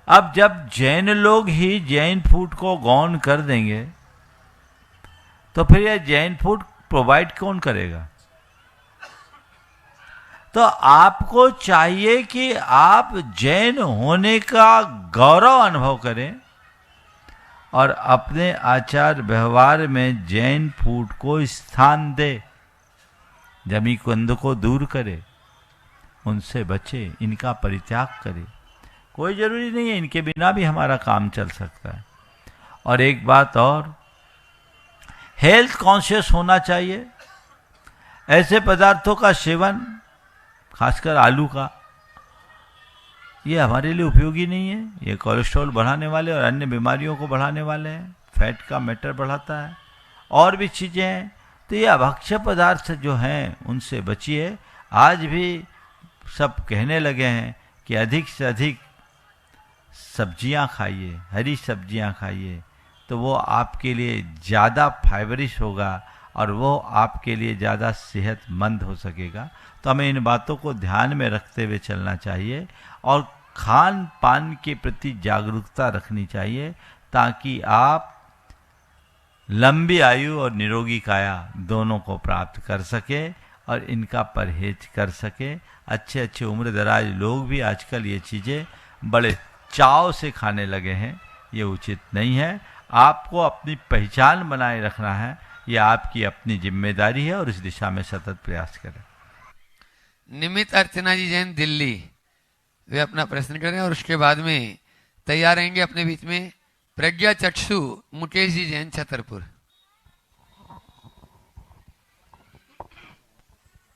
C: अब जब जैन लोग ही जैन फूड को गौण कर देंगे तो फिर ये जैन फूड प्रोवाइड कौन करेगा? तो आपको चाहिए कि आप जैन होने का गौरव अनुभव करें और अपने आचार व्यवहार में जैन फूड को स्थान दे, जमी कुंद को दूर करे, उनसे बचे, इनका परित्याग करे। कोई जरूरी नहीं है, इनके बिना भी हमारा काम चल सकता है। और एक बात और, हेल्थ कॉन्शियस होना चाहिए। ऐसे पदार्थों का सेवन, खासकर आलू का, ये हमारे लिए उपयोगी नहीं है। ये कोलेस्ट्रॉल बढ़ाने वाले और अन्य बीमारियों को बढ़ाने वाले हैं, फैट का मैटर बढ़ाता है, और भी चीज़ें हैं। तो ये अभक्ष्य पदार्थ जो हैं उनसे बचिए। आज भी सब कहने लगे हैं कि अधिक से अधिक सब्जियां खाइए, हरी सब्जियां खाइए, तो वो आपके लिए ज़्यादा फाइबरिश होगा और वो आपके लिए ज़्यादा सेहतमंद हो सकेगा। तो हमें इन बातों को ध्यान में रखते हुए चलना चाहिए और खान पान के प्रति जागरूकता रखनी चाहिए, ताकि आप लंबी आयु और निरोगी काया दोनों को प्राप्त कर सके और इनका परहेज कर सके। अच्छे अच्छे उम्र दराज लोग भी आजकल ये चीज़ें बड़े चाव से खाने लगे हैं, ये उचित नहीं है। आपको अपनी पहचान बनाए रखना है, ये आपकी अपनी जिम्मेदारी है और इस दिशा में सतत प्रयास करें।
B: निमित अर्चना जी जैन दिल्ली, वे अपना प्रश्न करें और उसके बाद में तैयार रहेंगे अपने बीच में प्रज्ञा चक्षु मुकेश जी जैन छतरपुर।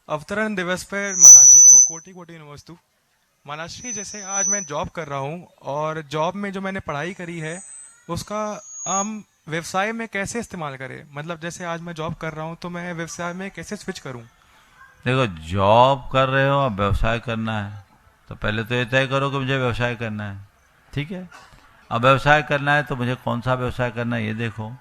G: अवतरण दिवस पर महाराज जी को कोटि कोटि नमस्तु। महाराज जी, जैसे आज मैं जॉब कर रहा हूँ और जॉब में जो मैंने पढ़ाई करी है उसका हम व्यवसाय में कैसे इस्तेमाल करें? मतलब जैसे आज मैं जॉब कर रहा हूँ तो मैं व्यवसाय में कैसे स्विच करूँ?
C: देखो, जॉब कर रहे हो, अब व्यवसाय करना है तो पहले तो ये तय करो कि मुझे व्यवसाय करना है, ठीक है। अब व्यवसाय करना है तो मुझे कौन सा व्यवसाय करना है ये देखो,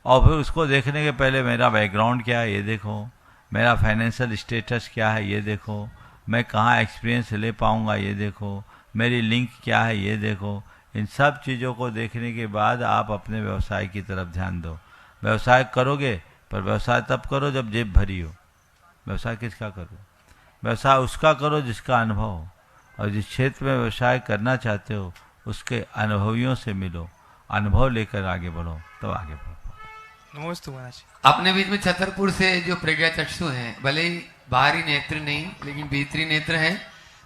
C: और फिर उसको देखने के पहले मेरा बैकग्राउंड क्या है ये देखो, मेरा फाइनेंशियल स्टेटस क्या है ये देखो, मैं कहाँ एक्सपीरियंस ले पाऊँगा ये देखो, मेरी लिंक क्या है ये देखो। इन सब चीज़ों को देखने के बाद आप अपने व्यवसाय की तरफ ध्यान दो। व्यवसाय करोगे, पर व्यवसाय तब करो जब जेब भरी हो। व्यवसाय किसका करो? व्यवसाय उसका करो जिसका अनुभव हो, और जिस क्षेत्र में व्यवसाय करना चाहते हो उसके अनुभवियों से मिलो, अनुभव लेकर आगे बढ़ो, तब आगे बढ़ो।
G: नमस्ते महाराज जी।
B: अपने बीच में छतरपुर से जो प्रज्ञा चक्षु हैं, भले ही बाहरी नेत्र नहीं लेकिन भीतरी नेत्र है,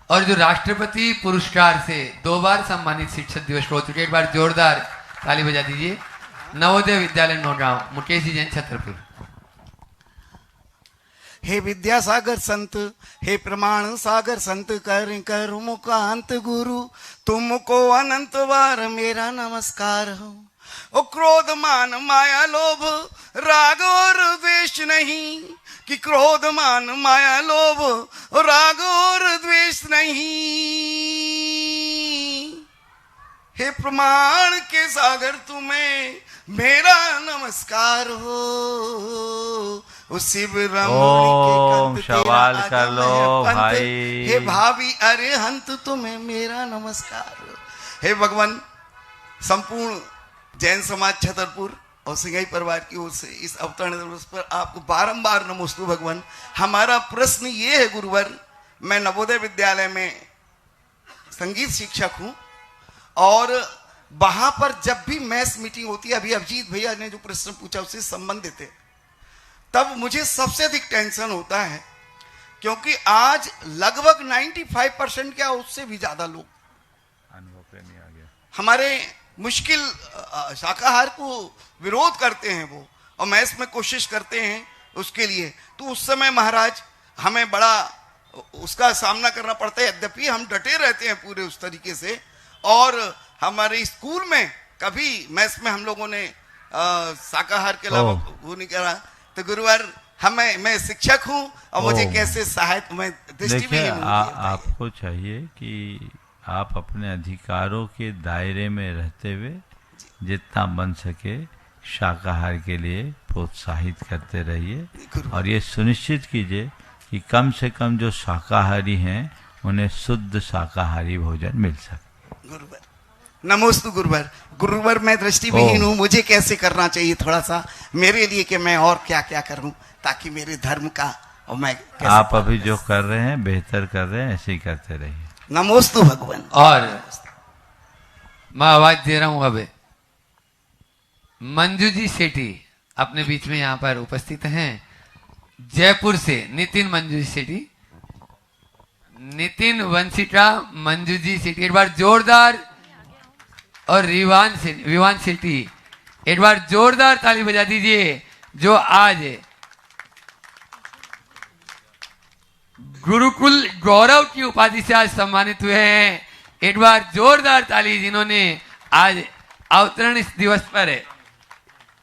B: और जो राष्ट्रपति पुरस्कार से 2 बार सम्मानित शिक्षक दिवस हो चुके, एक बार जोरदार ताली बजा दीजिए। नवोदय विद्यालय नौगांव, मुकेश जी जैन छतरपुर।
H: हे विद्यासागर संत, हे प्रमाण सागर संत, कर कर मुकांत गुरु, तुमको अनंत बार मेरा नमस्कार हो। ओ क्रोध मान माया लोभ राग और द्वेष नहीं, कि क्रोध मान माया लोभ राग और द्वेष नहीं। हे प्रमाण के सागर तुम्हें मेरा नमस्कार हो। उस शिव
C: ओम सवाल कर लो भाई।
H: हे भावी अरे हंत तुम्हें मेरा नमस्कार हो। हे भगवान, संपूर्ण जैन समाज छतरपुर और सिंगाई परिवार की ओर से इस अवतरण दिवस पर आपको बारंबार नमोस्तु भगवान। हमारा प्रश्न ये है गुरुवर, मैं नवोदय विद्यालय में संगीत शिक्षक हूँ और वहां पर जब भी मैस मीटिंग होती है, अभी अभिजीत भैया ने जो प्रश्न पूछा उससे संबंधित है, तब मुझे सबसे अधिक टेंशन होता है, क्योंकि आज लगभग 95% क्या उससे भी ज्यादा लोग
C: अनुभव प्रेमी आ गया,
H: हमारे मुश्किल शाकाहार को विरोध करते हैं वो, और मैस में कोशिश करते हैं उसके लिए। तो उस समय महाराज हमें बड़ा उसका सामना करना पड़ता है, यद्यपि हम डटे रहते हैं पूरे उस तरीके से। और हमारे स्कूल में कभी मैस में हम लोगों ने शाकाहार के अलावा वो नहीं करा। तो गुरुवार मैं शिक्षक हूँ और मुझे कैसे सहायता में दृष्टि भी
C: आपको चाहिए कि आप अपने अधिकारों के दायरे में रहते हुए जितना बन सके शाकाहार के लिए प्रोत्साहित करते रहिए, और ये सुनिश्चित कीजिए कि कम से कम जो शाकाहारी हैं उन्हें शुद्ध शाकाहारी भोजन मिल सके।
H: गुरुवर नमोस्तु गुरुवर। गुरुवर मैं दृष्टिविहीन हूँ, मुझे कैसे करना चाहिए थोड़ा सा मेरे लिए, कि मैं और क्या क्या करूँ ताकि मेरे धर्म का, और मैं
C: आप अभी जो कर रहे हैं बेहतर कर रहे हैं, ऐसे ही करते रहिए।
H: नमोस्तु भगवान।
B: और मैं आवाज दे रहा हूं, अब मंजू जी सेठी अपने बीच में यहाँ पर उपस्थित हैं, जयपुर से नितिन मंजू जी सेठी, नितिन वंशिका मंजू जी सेठी, एक बार जोरदार, और विवान सेठी एक बार जोरदार ताली बजा दीजिए, जो आज गुरुकुल गौरव की उपाधि से आज सम्मानित हुए हैं। एक बार जोरदार ताली, जिन्होंने आज अवतरण इस दिवस पर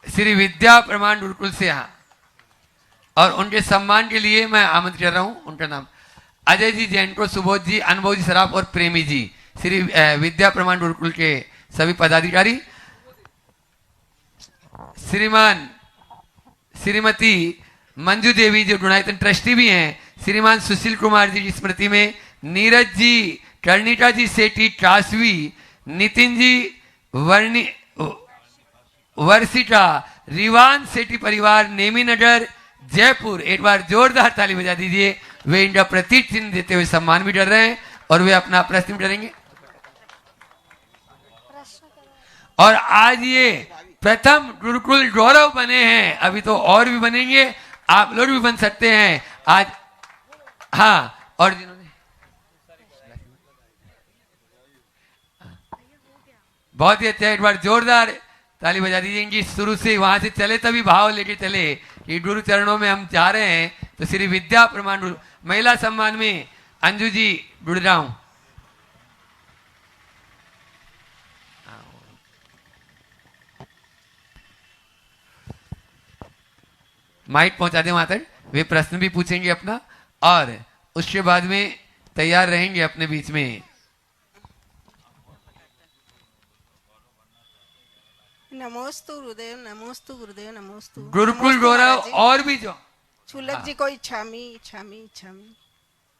B: श्री विद्या प्रमाण गुरुकुल से यहाँ, और उनके सम्मान के लिए मैं आमंत्रित कर रहा हूँ। उनका नाम अजय जी जैन को, सुबोध जी, अनुभव जी सराफ और प्रेमी जी, श्री विद्या प्रमाण गुरुकुल के सभी पदाधिकारी, श्रीमान श्रीमती मंजू देवी जो गुणायतन ट्रस्टी भी हैं, श्रीमान सुशील कुमार जी की स्मृति में नीरज जी, कर्णिका जी सेठी कासवी, नितिन जी वर्षिका, रिवान सेठी परिवार नेमीनगर जयपुर, एक बार जोरदार ताली बजा दीजिए। वे इनका प्रतीक चिन्ह देते हुए सम्मान भी कर रहे हैं और वे अपना प्रश्न करेंगे। और आज ये प्रथम गुरुकुल गौरव बने हैं, अभी तो और भी बनेंगे, आप लोग भी बन सकते हैं आज। हाँ, और जिन्होंने बहुत ही अच्छा, एक बार जोरदार ताली बजा दीजिए। इनकी शुरू से वहां से चले तभी भाव लेके चले कि गुरु चरणों में हम जा रहे हैं। तो श्री विद्या प्रमाण गुरु महिला सम्मान में अंजू जी गुड़गांव। माइक पहुंचा दे वहां तक, वे प्रश्न भी पूछेंगे अपना और उसके बाद में तैयार रहेंगे अपने बीच में।
I: नमोस्तु गुरुदेव, नमोस्तु गुरुदेव, नमोस्तु।
B: गुरुकुल गौरव और भी जो
I: चुलक जी को इच्छामी इच्छामी इच्छामी।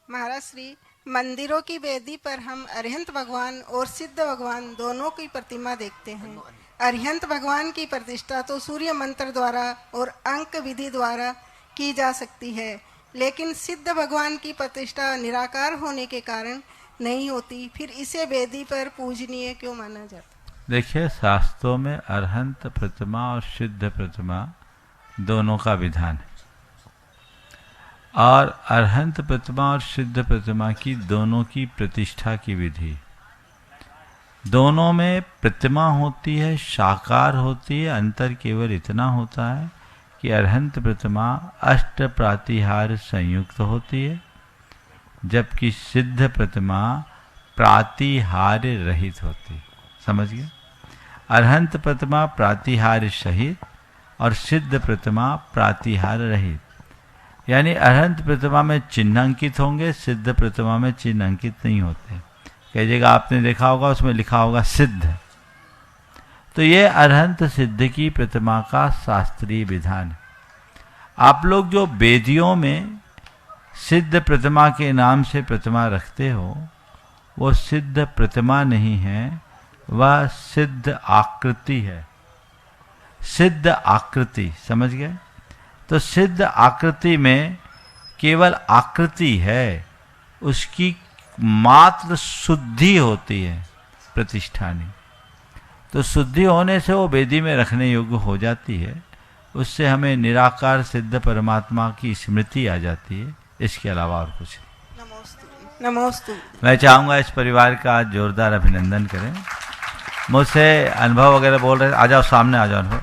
I: महाराज श्री मंदिरों की वेदी पर हम अरिहंत भगवान और सिद्ध भगवान दोनों की प्रतिमा देखते हैं। अरिहंत भगवान की प्रतिष्ठा तो सूर्य मंत्र द्वारा और अंक विधि द्वारा की जा सकती है, लेकिन सिद्ध भगवान की प्रतिष्ठा निराकार होने के कारण नहीं होती, फिर इसे वेदी पर पूजनीय क्यों माना जाता?
C: देखिए, शास्त्रों में अरहंत प्रतिमा और सिद्ध प्रतिमा दोनों का विधान है, और अरहंत प्रतिमा और सिद्ध प्रतिमा की दोनों की प्रतिष्ठा की विधि, दोनों में प्रतिमा होती है, साकार होती है। अंतर केवल इतना होता है कि अरहंत प्रतिमा अष्ट प्रातिहार संयुक्त होती है, जबकि सिद्ध प्रतिमा प्रातिहार रहित होती है। समझ गए? अरहंत प्रतिमा प्रातिहार सहित और सिद्ध प्रतिमा प्रातिहार रहित, यानी अरहंत प्रतिमा में चिन्ह अंकित होंगे, सिद्ध प्रतिमा में चिन्ह अंकित नहीं होते। कई जगह आपने देखा होगा उसमें लिखा होगा सिद्ध, तो ये अरहंत सिद्ध की प्रतिमा का शास्त्रीय विधान है। आप लोग जो वेदियों में सिद्ध प्रतिमा के नाम से प्रतिमा रखते हो, वो सिद्ध प्रतिमा नहीं है, वह सिद्ध आकृति है। सिद्ध आकृति, समझ गए? तो सिद्ध आकृति में केवल आकृति है, उसकी मात्र शुद्धि होती है, प्रतिष्ठा नहीं। तो शुद्धि होने से वो वेदी में रखने योग्य हो जाती है, उससे हमें निराकार सिद्ध परमात्मा की स्मृति आ जाती है। इसके अलावा और कुछ।
I: नमोस्तु।
C: मैं चाहूँगा इस परिवार का आज जोरदार अभिनंदन करें। मुझसे अनुभव वगैरह बोल रहे थे, आ जाओ सामने आ जाओ अनुभव।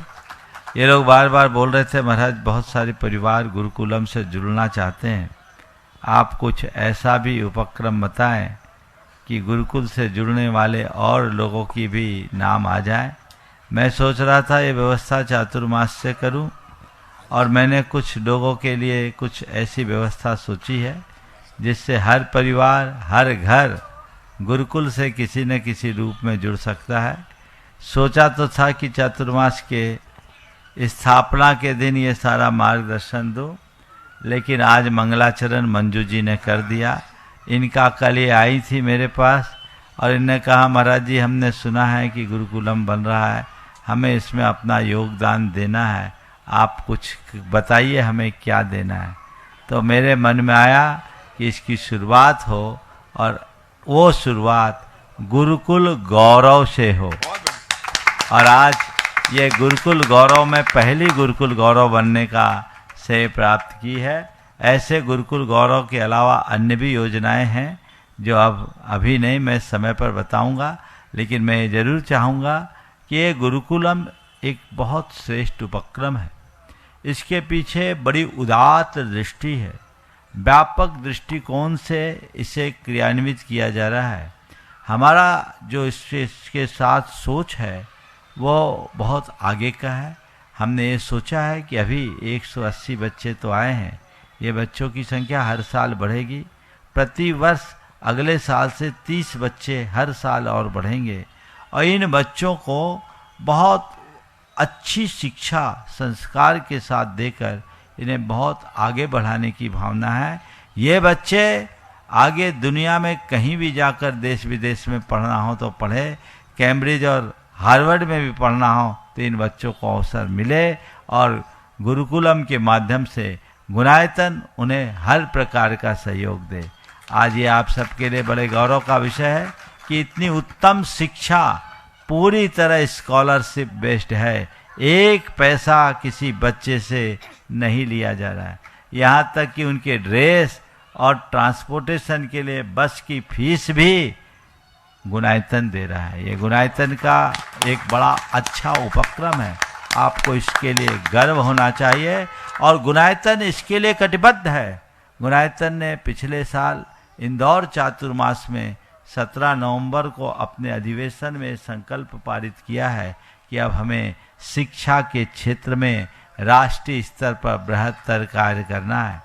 C: ये लोग बार बार बोल रहे थे महाराज बहुत सारे परिवार गुरुकुलम से जुड़ना चाहते हैं, आप कुछ ऐसा भी उपक्रम बताएं कि गुरुकुल से जुड़ने वाले और लोगों की भी नाम आ जाए। मैं सोच रहा था ये व्यवस्था चातुर्मास से करूं, और मैंने कुछ लोगों के लिए कुछ ऐसी व्यवस्था सोची है जिससे हर परिवार, हर घर गुरुकुल से किसी न किसी रूप में जुड़ सकता है। सोचा तो था कि चातुर्मास के स्थापना के दिन ये सारा मार्गदर्शन दो, लेकिन आज मंगलाचरण मंजू जी ने कर दिया। इनका कल ये आई थी मेरे पास और इन्होंने कहा महाराज जी हमने सुना है कि गुरुकुलम बन रहा है, हमें इसमें अपना योगदान देना है, आप कुछ बताइए हमें क्या देना है। तो मेरे मन में आया कि इसकी शुरुआत हो, और वो शुरुआत गुरुकुल गौरव से हो। और आज ये गुरुकुल गौरव में पहली गुरुकुल गौरव बनने का श्रेय प्राप्त की है। ऐसे गुरुकुल गौरव के अलावा अन्य भी योजनाएं हैं जो अब अभी नहीं, मैं समय पर बताऊंगा, लेकिन मैं ये जरूर चाहूँगा कि ये गुरुकुलम एक बहुत श्रेष्ठ उपक्रम है। इसके पीछे बड़ी उदात्त दृष्टि है, व्यापक दृष्टिकोण से इसे क्रियान्वित किया जा रहा है। हमारा जो इसके साथ सोच है वो बहुत आगे का है। हमने ये सोचा है कि अभी 180 बच्चे तो आए हैं, ये बच्चों की संख्या हर साल बढ़ेगी। प्रति वर्ष अगले साल से 30 बच्चे हर साल और बढ़ेंगे, और इन बच्चों को बहुत अच्छी शिक्षा संस्कार के साथ देकर इन्हें बहुत आगे बढ़ाने की भावना है। ये बच्चे आगे दुनिया में कहीं भी जाकर देश विदेश में पढ़ना हो तो पढ़े, कैम्ब्रिज और हार्वर्ड में भी पढ़ना हो तो इन बच्चों को अवसर मिले और गुरुकुलम के माध्यम से गुणायतन उन्हें हर प्रकार का सहयोग दे। आज ये आप सबके लिए बड़े गौरव का विषय है कि इतनी उत्तम शिक्षा पूरी तरह स्कॉलरशिप बेस्ड है। एक पैसा किसी बच्चे से नहीं लिया जा रहा है। यहाँ तक कि उनके ड्रेस और ट्रांसपोर्टेशन के लिए बस की फीस भी गुणायतन दे रहा है। ये गुणायतन का एक बड़ा अच्छा उपक्रम है। आपको इसके लिए गर्व होना चाहिए और गुणायतन इसके लिए कटिबद्ध है। गुणायतन ने पिछले साल इंदौर चातुर्मास में 17 नवंबर को अपने अधिवेशन में संकल्प पारित किया है कि अब हमें शिक्षा के क्षेत्र में राष्ट्रीय स्तर पर बृहत्तर कार्य करना है।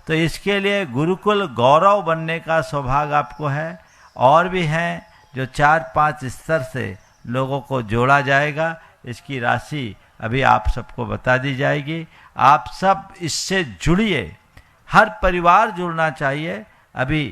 C: तो इसके लिए गुरुकुल गौरव बनने का सौभाग्य आपको है। और भी हैं जो 4-5 स्तर से लोगों को जोड़ा जाएगा। इसकी राशि अभी आप सबको बता दी जाएगी। आप सब इससे जुड़िए, हर परिवार जुड़ना चाहिए। अभी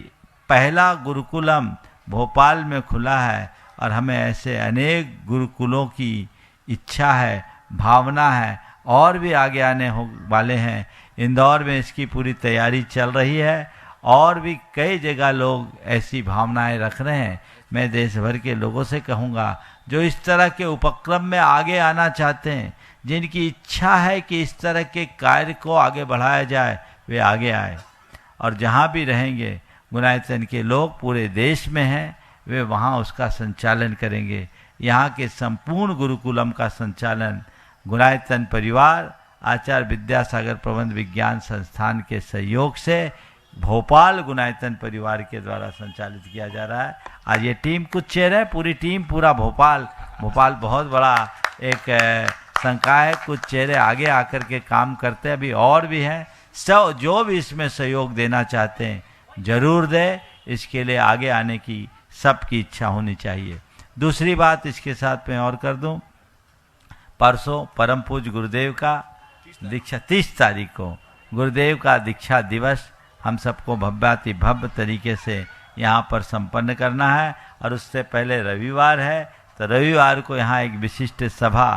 C: पहला गुरुकुलम भोपाल में खुला है और हमें ऐसे अनेक गुरुकुलों की इच्छा है, भावना है, और भी आगे आने वाले हैं। इंदौर में इसकी पूरी तैयारी चल रही है और भी कई जगह लोग ऐसी भावनाएं रख रहे हैं। मैं देश भर के लोगों से कहूँगा जो इस तरह के उपक्रम में आगे आना चाहते हैं, जिनकी इच्छा है कि इस तरह के कार्य को आगे बढ़ाया जाए, वे आगे आए। और जहाँ भी रहेंगे गुणायतन के लोग पूरे देश में हैं, वे वहाँ उसका संचालन करेंगे। यहाँ के संपूर्ण गुरुकुलम का संचालन गुणायतन परिवार आचार्य विद्यासागर प्रबंध विज्ञान संस्थान के सहयोग से भोपाल गुणायतन परिवार के द्वारा संचालित किया जा रहा है। आज ये टीम कुछ चेहरे है, पूरी टीम, पूरा भोपाल बहुत बड़ा एक संकाय है। कुछ चेहरे आगे आकर के काम करते हैं, अभी और भी हैं। सब जो भी इसमें सहयोग देना चाहते हैं जरूर दे। इसके लिए आगे आने की सबकी इच्छा होनी चाहिए। दूसरी बात इसके साथ मैं और कर दूं, परसों परम पूज्य गुरुदेव का दीक्षा 30 तारीख को गुरुदेव का दीक्षा दिवस हम सबको भव्याति भव्य तरीके से यहाँ पर संपन्न करना है। और उससे पहले रविवार है, तो रविवार को यहाँ एक विशिष्ट सभा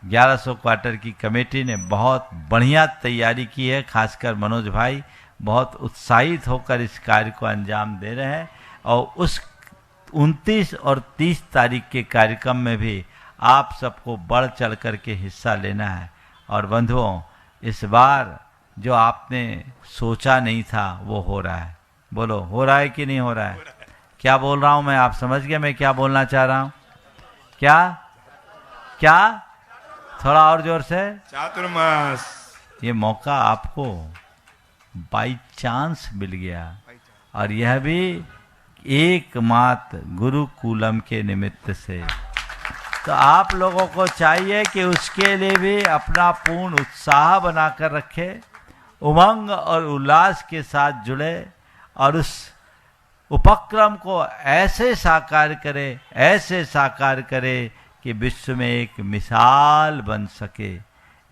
C: 1100 क्वार्टर की कमेटी ने बहुत बढ़िया तैयारी की है। खासकर मनोज भाई बहुत उत्साहित होकर इस कार्य को अंजाम दे रहे हैं। और उस 29 और 30 तारीख के कार्यक्रम में भी आप सबको बढ़ चढ़ कर के हिस्सा लेना है। और बंधुओं, इस बार जो आपने सोचा नहीं था वो हो रहा है। बोलो, हो रहा है कि नहीं हो रहा है? क्या बोल रहा हूँ मैं, आप समझ गए मैं क्या बोलना चाह रहा हूँ? क्या क्या थोड़ा और जोर से।
A: चातुर्मास।
C: ये मौका आपको बाई चांस मिल गया, और यह भी एकमात्र गुरुकुलम के निमित्त से। तो आप लोगों को चाहिए कि उसके लिए भी अपना पूर्ण उत्साह बनाकर रखे, उमंग और उल्लास के साथ जुड़े और उस उपक्रम को ऐसे साकार करे कि विश्व में एक मिसाल बन सके।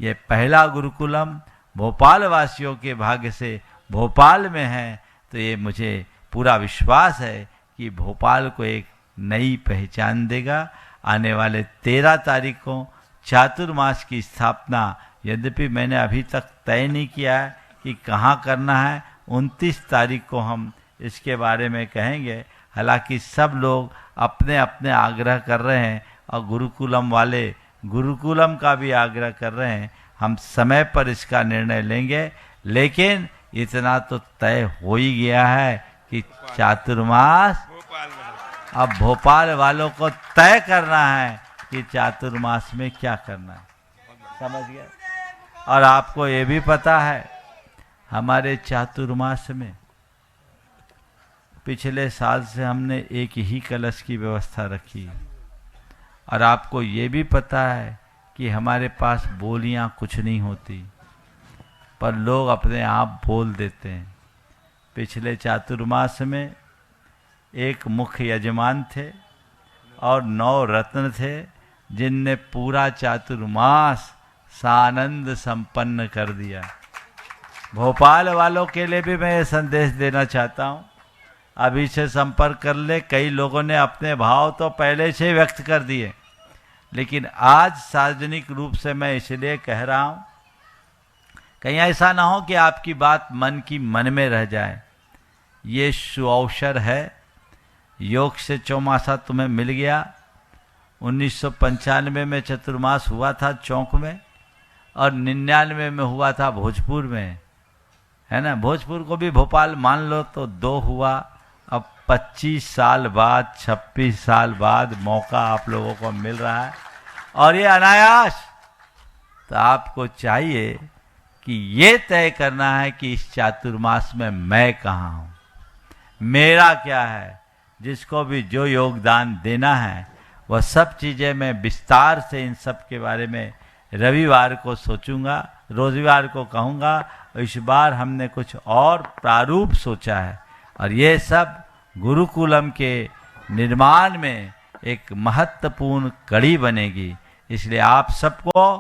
C: ये पहला गुरुकुलम भोपाल वासियों के भाग्य से भोपाल में है, तो ये मुझे पूरा विश्वास है कि भोपाल को एक नई पहचान देगा। आने वाले 13 तारीख को चातुर्मास की स्थापना, यद्यपि मैंने अभी तक तय नहीं किया है कि कहाँ करना है। 29 तारीख को हम इसके बारे में कहेंगे। हालांकि सब लोग अपने अपने आग्रह कर रहे हैं और गुरुकुलम वाले गुरुकुलम का भी आग्रह कर रहे हैं। हम समय पर इसका निर्णय लेंगे, लेकिन इतना तो तय हो ही गया है कि चातुर्मास अब भोपाल वालों को तय करना है कि चातुर्मास में क्या करना है। समझ गया? और आपको ये भी पता है हमारे चातुर्मास में पिछले साल से हमने एक ही कलश की व्यवस्था रखी, और आपको ये भी पता है कि हमारे पास बोलियां कुछ नहीं होती, पर लोग अपने आप बोल देते हैं। पिछले चातुर्मास में एक मुख्य यजमान थे और 9 रत्न थे जिनने पूरा चातुर्मास सानंद संपन्न कर दिया। भोपाल वालों के लिए भी मैं ये संदेश देना चाहता हूँ, अभी से संपर्क कर ले। कई लोगों ने अपने भाव तो पहले से ही व्यक्त कर दिए, लेकिन आज सार्वजनिक रूप से मैं इसलिए कह रहा हूँ, कहीं ऐसा ना हो कि आपकी बात मन की मन में रह जाए। ये सुअवसर है, योग से चौमासा तुम्हें मिल गया। 1995 में चतुर्मास हुआ था चौक में, और 99 में हुआ था भोजपुर में, है ना। भोजपुर को भी भोपाल मान लो तो 2 हुआ। अब 25 साल बाद, 26 साल बाद मौका आप लोगों को मिल रहा है, और ये अनायास। तो आपको चाहिए कि ये तय करना है कि इस चातुर्मास में मैं कहाँ हूँ, मेरा क्या है। जिसको भी जो योगदान देना है वह सब चीज़ें मैं विस्तार से इन सब के बारे में रविवार को सोचूंगा, रविवार को कहूँगा। इस बार हमने कुछ और प्रारूप सोचा है, और ये सब गुरुकुलम के निर्माण में एक महत्वपूर्ण कड़ी बनेगी। इसलिए आप सबको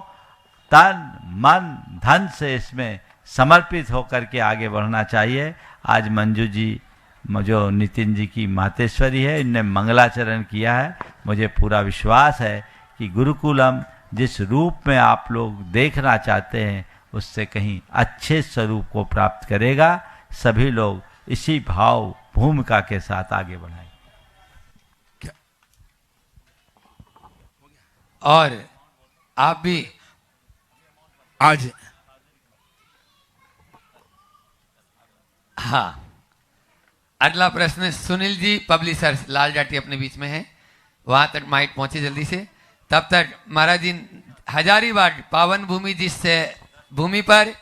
C: तन मन धन से इसमें समर्पित होकर के आगे बढ़ना चाहिए। आज मंजू जी, जो नितिन जी की मातेश्वरी है, इनने मंगलाचरण किया है। मुझे पूरा विश्वास है कि गुरुकुलम जिस रूप में आप लोग देखना चाहते हैं उससे कहीं अच्छे स्वरूप को प्राप्त करेगा। सभी लोग इसी भाव भूमिका के साथ आगे बढ़ाएं।
B: और आप भी
A: आज
B: हाँ, अगला प्रश्न सुनील जी, पब्लिशर, लाल जाटी अपने बीच में है, वहां तक माइक पहुंचे जल्दी से। तब तक महाराज जी, हजारीबाग पावन भूमि, जिस भूमि पर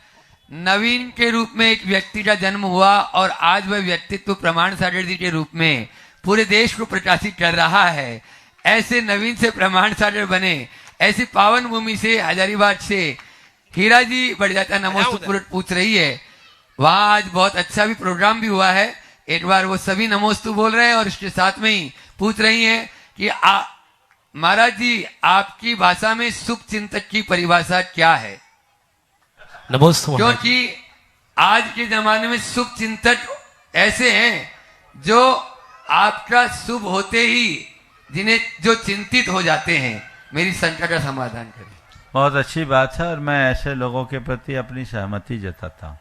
B: नवीन के रूप में एक व्यक्ति का जन्म हुआ और आज वह व्यक्तित्व प्रमाण सागर जी के रूप में पूरे देश को प्रकाशित कर रहा है, ऐसे नवीन से प्रमाण सागर बने, ऐसी पावन भूमि से हजारीबाग से हीरा जी बढ़ जाता नमोस्तु पूछ रही है। वहां आज बहुत अच्छा भी प्रोग्राम भी हुआ है। एक बार वो सभी नमोस्तु बोल रहे हैं और इसके साथ में ही पूछ रही हैं कि महाराज जी, आपकी भाषा में शुभ चिंतक की परिभाषा क्या है?
J: नमोस्तु।
B: क्योंकि आज के जमाने में शुभ चिंतक ऐसे हैं जो आपका शुभ होते ही जिन्हें जो चिंतित हो जाते हैं। मेरी शंका का समाधान करें।
C: बहुत अच्छी बात है, और मैं ऐसे लोगों के प्रति अपनी सहमति जताता हूँ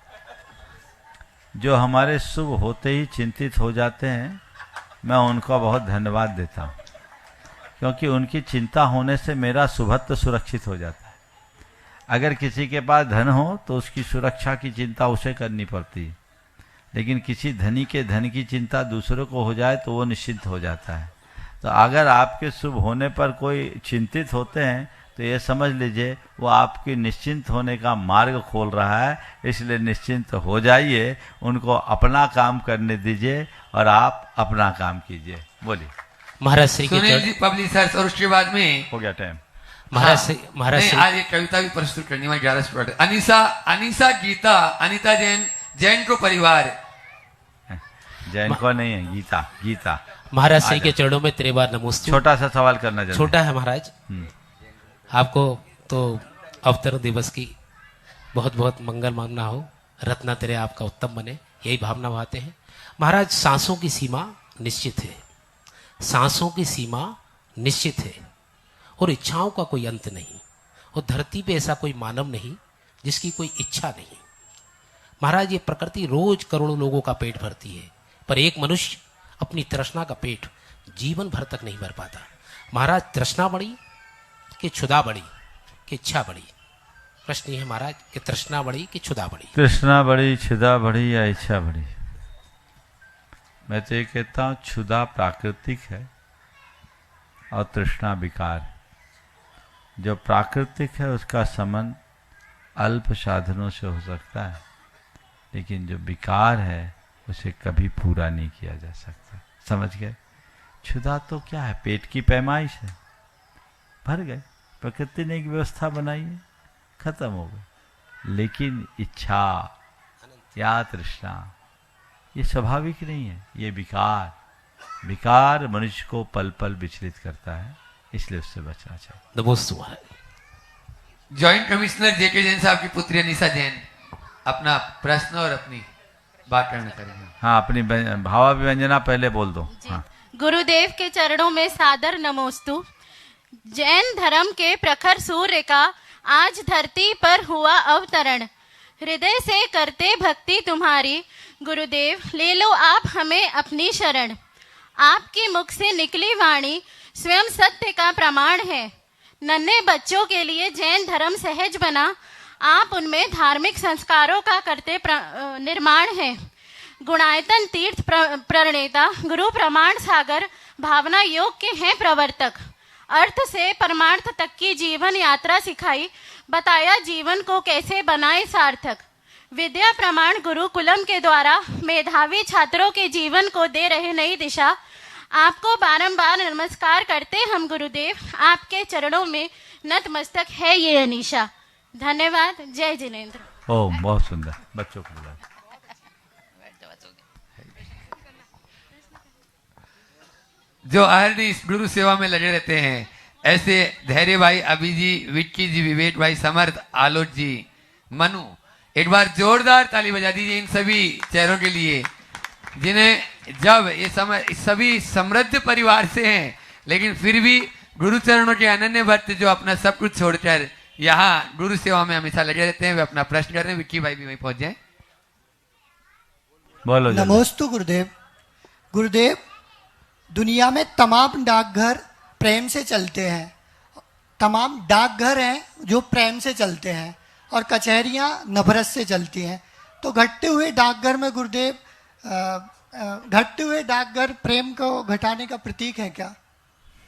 C: जो हमारे शुभ होते ही चिंतित हो जाते हैं। मैं उनका बहुत धन्यवाद देता हूँ, क्योंकि उनकी चिंता होने से मेरा शुभत्व सुरक्षित हो जाता है। अगर किसी के पास धन हो तो उसकी सुरक्षा की चिंता उसे करनी पड़ती है, लेकिन किसी धनी के धन की चिंता दूसरों को हो जाए तो वो निश्चिंत हो जाता है। तो अगर आपके शुभ होने पर कोई चिंतित होते हैं तो ये समझ लीजिए वो आपकी निश्चिंत होने का मार्ग खोल रहा है। इसलिए निश्चिंत हो जाइए, उनको अपना काम करने दीजिए और आप अपना काम कीजिए। बोलिए
J: महाराज श्री
B: सुनील जी, पब्लिशर्स, और उसके बाद में
C: हो गया टाइम।
J: महाराज श्री
B: आज एक कविता भी प्रस्तुत करनी है 11 स्टूडेंट। अनिसा गीता, अनिता जैन को परिवार।
C: जैन को नहीं है, गीता।
J: महाराज श्री के चरणों में त्रिवार नमोस्तु।
C: छोटा सा सवाल करना चाहिए।
J: छोटा है महाराज। आपको तो अवतरण दिवस की बहुत बहुत मंगल मांगना हो, रत्ना तेरे आपका उत्तम बने, यही भावना भाते हैं महाराज। सांसों की सीमा निश्चित है, सांसों की सीमा निश्चित है, और इच्छाओं का कोई अंत नहीं। और धरती पे ऐसा कोई मानव नहीं जिसकी कोई इच्छा नहीं। महाराज, ये प्रकृति रोज करोड़ों लोगों का पेट भरती है, पर एक मनुष्य अपनी तृष्णा का पेट जीवन भर तक नहीं भर पाता। महाराज, तृष्णा बढ़ी कि क्षुधा बढ़ी कि इच्छा बढ़ी? प्रश्न ये है महाराज कि तृष्णा बढ़ी कि क्षुधा बढ़ी?
C: तृष्णा बढ़ी, क्षुधा बढ़ी या इच्छा बढ़ी? मैं तो ये कहता हूँ क्षुधा प्राकृतिक है और तृष्णा विकार। जो प्राकृतिक है उसका संबंध अल्प साधनों से हो सकता है, लेकिन जो विकार है उसे कभी पूरा नहीं किया जा सकता। समझ गए? क्षुधा तो क्या है? पेट की पैमाइश है, भर गए, प्रकृति ने एक व्यवस्था बनाई है, खत्म हो गए। लेकिन इच्छा या तृष्णा ये स्वाभाविक नहीं है, ये विकार मनुष्य को पल पल विचलित करता है। इसलिए उससे बचना चाहिए।
J: नमोस्तु महाराज।
B: जॉइंट कमिश्नर जेके जैन साहब की पुत्री अनिशा जैन अपना प्रश्न और अपनी बात करना करेंगे।
C: हाँ, अपनी भावाभिव्यंजना पहले बोल दो। हाँ।
K: गुरुदेव के चरणों में सादर नमोस्तु। जैन धर्म के प्रखर सूर्य का आज धरती पर हुआ अवतरण, हृदय से करते भक्ति तुम्हारी, गुरुदेव ले लो आप हमें अपनी शरण। आपके मुख से निकली वाणी स्वयं सत्य का प्रमाण है, नन्हे बच्चों के लिए जैन धर्म सहज बना, आप उनमें धार्मिक संस्कारों का करते निर्माण है। गुणायतन तीर्थ प्रणेता, गुरु प्रमाण सागर, भावना योग के हैं प्रवर्तक, अर्थ से परमार्थ तक की जीवन यात्रा सिखाई, बताया जीवन को कैसे बनाए सार्थक। विद्या प्रमाण गुरुकुलम के द्वारा मेधावी छात्रों के जीवन को दे रहे नई दिशा। आपको बारंबार नमस्कार करते हम गुरुदेव, आपके चरणों में नतमस्तक है ये अनीशा। धन्यवाद। जय जिनेंद्र।
C: ओह, बहुत सुंदर। बच्चों को बुलाओ।
B: जो अहरनी इस गुरु सेवा में लगे रहते हैं, ऐसे धैर्य भाई, अभी जी, विक्की जी, विवेक भाई, समर्थ, आलोक जी, मनु, एक बार जोरदार ताली बजा दीजिए इन सभी चेहरों के लिए जिन्हें जब ये समय सभी समृद्ध परिवार से हैं, लेकिन फिर भी गुरु चरणों के अनन्य भक्त जो अपना सब कुछ छोड़कर यहाँ गुरु सेवा में हमेशा लगे रहते हैं, वे अपना प्रश्न कर रहे हैं। विक्की भाई भी वहीं पहुंच जाए।
C: बोलो।
L: नमोस्तु गुरुदेव। गुरुदेव, दुनिया में तमाम डाकघर प्रेम से चलते हैं, तमाम डाकघर हैं जो प्रेम से चलते हैं और कचहरियां नफरत से चलती हैं। तो घटते हुए डाकघर में गुरुदेव, घटते हुए डाकघर प्रेम को घटाने का प्रतीक है क्या?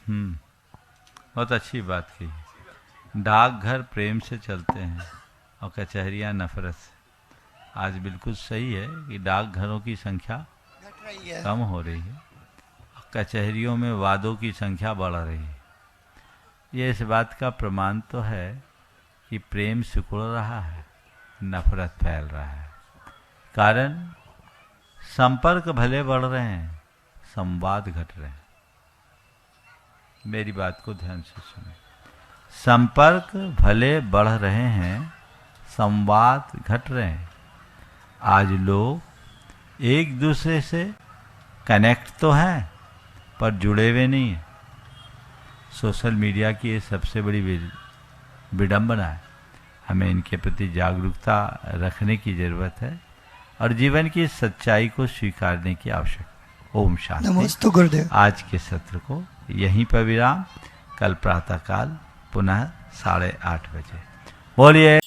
C: बहुत अच्छी बात की। डाकघर प्रेम से चलते हैं और कचहरियां नफरत से। आज बिल्कुल सही है कि डाकघरों की संख्या
L: घट रही है,
C: कम हो रही है, कचहरियों में वादों की संख्या बढ़ रही है। ये इस बात का प्रमाण तो है कि प्रेम सिकुड़ रहा है, नफरत फैल रहा है। कारण संपर्क भले बढ़ रहे हैं, संवाद घट रहे हैं। मेरी बात को ध्यान से सुनें। संपर्क भले बढ़ रहे हैं, संवाद घट रहे हैं। आज लोग एक दूसरे से कनेक्ट तो हैं पर जुड़े हुए नहीं हैं। सोशल मीडिया की ये सबसे बड़ी विडंबना है। हमें इनके प्रति जागरूकता रखने की जरूरत है और जीवन की सच्चाई को स्वीकारने की आवश्यकता है। ओम शांति।
L: नमस्ते गुरुदेव।
C: आज के सत्र को यहीं पर विराम। कल प्रातःकाल पुनः 8:30 बजे। बोलिए।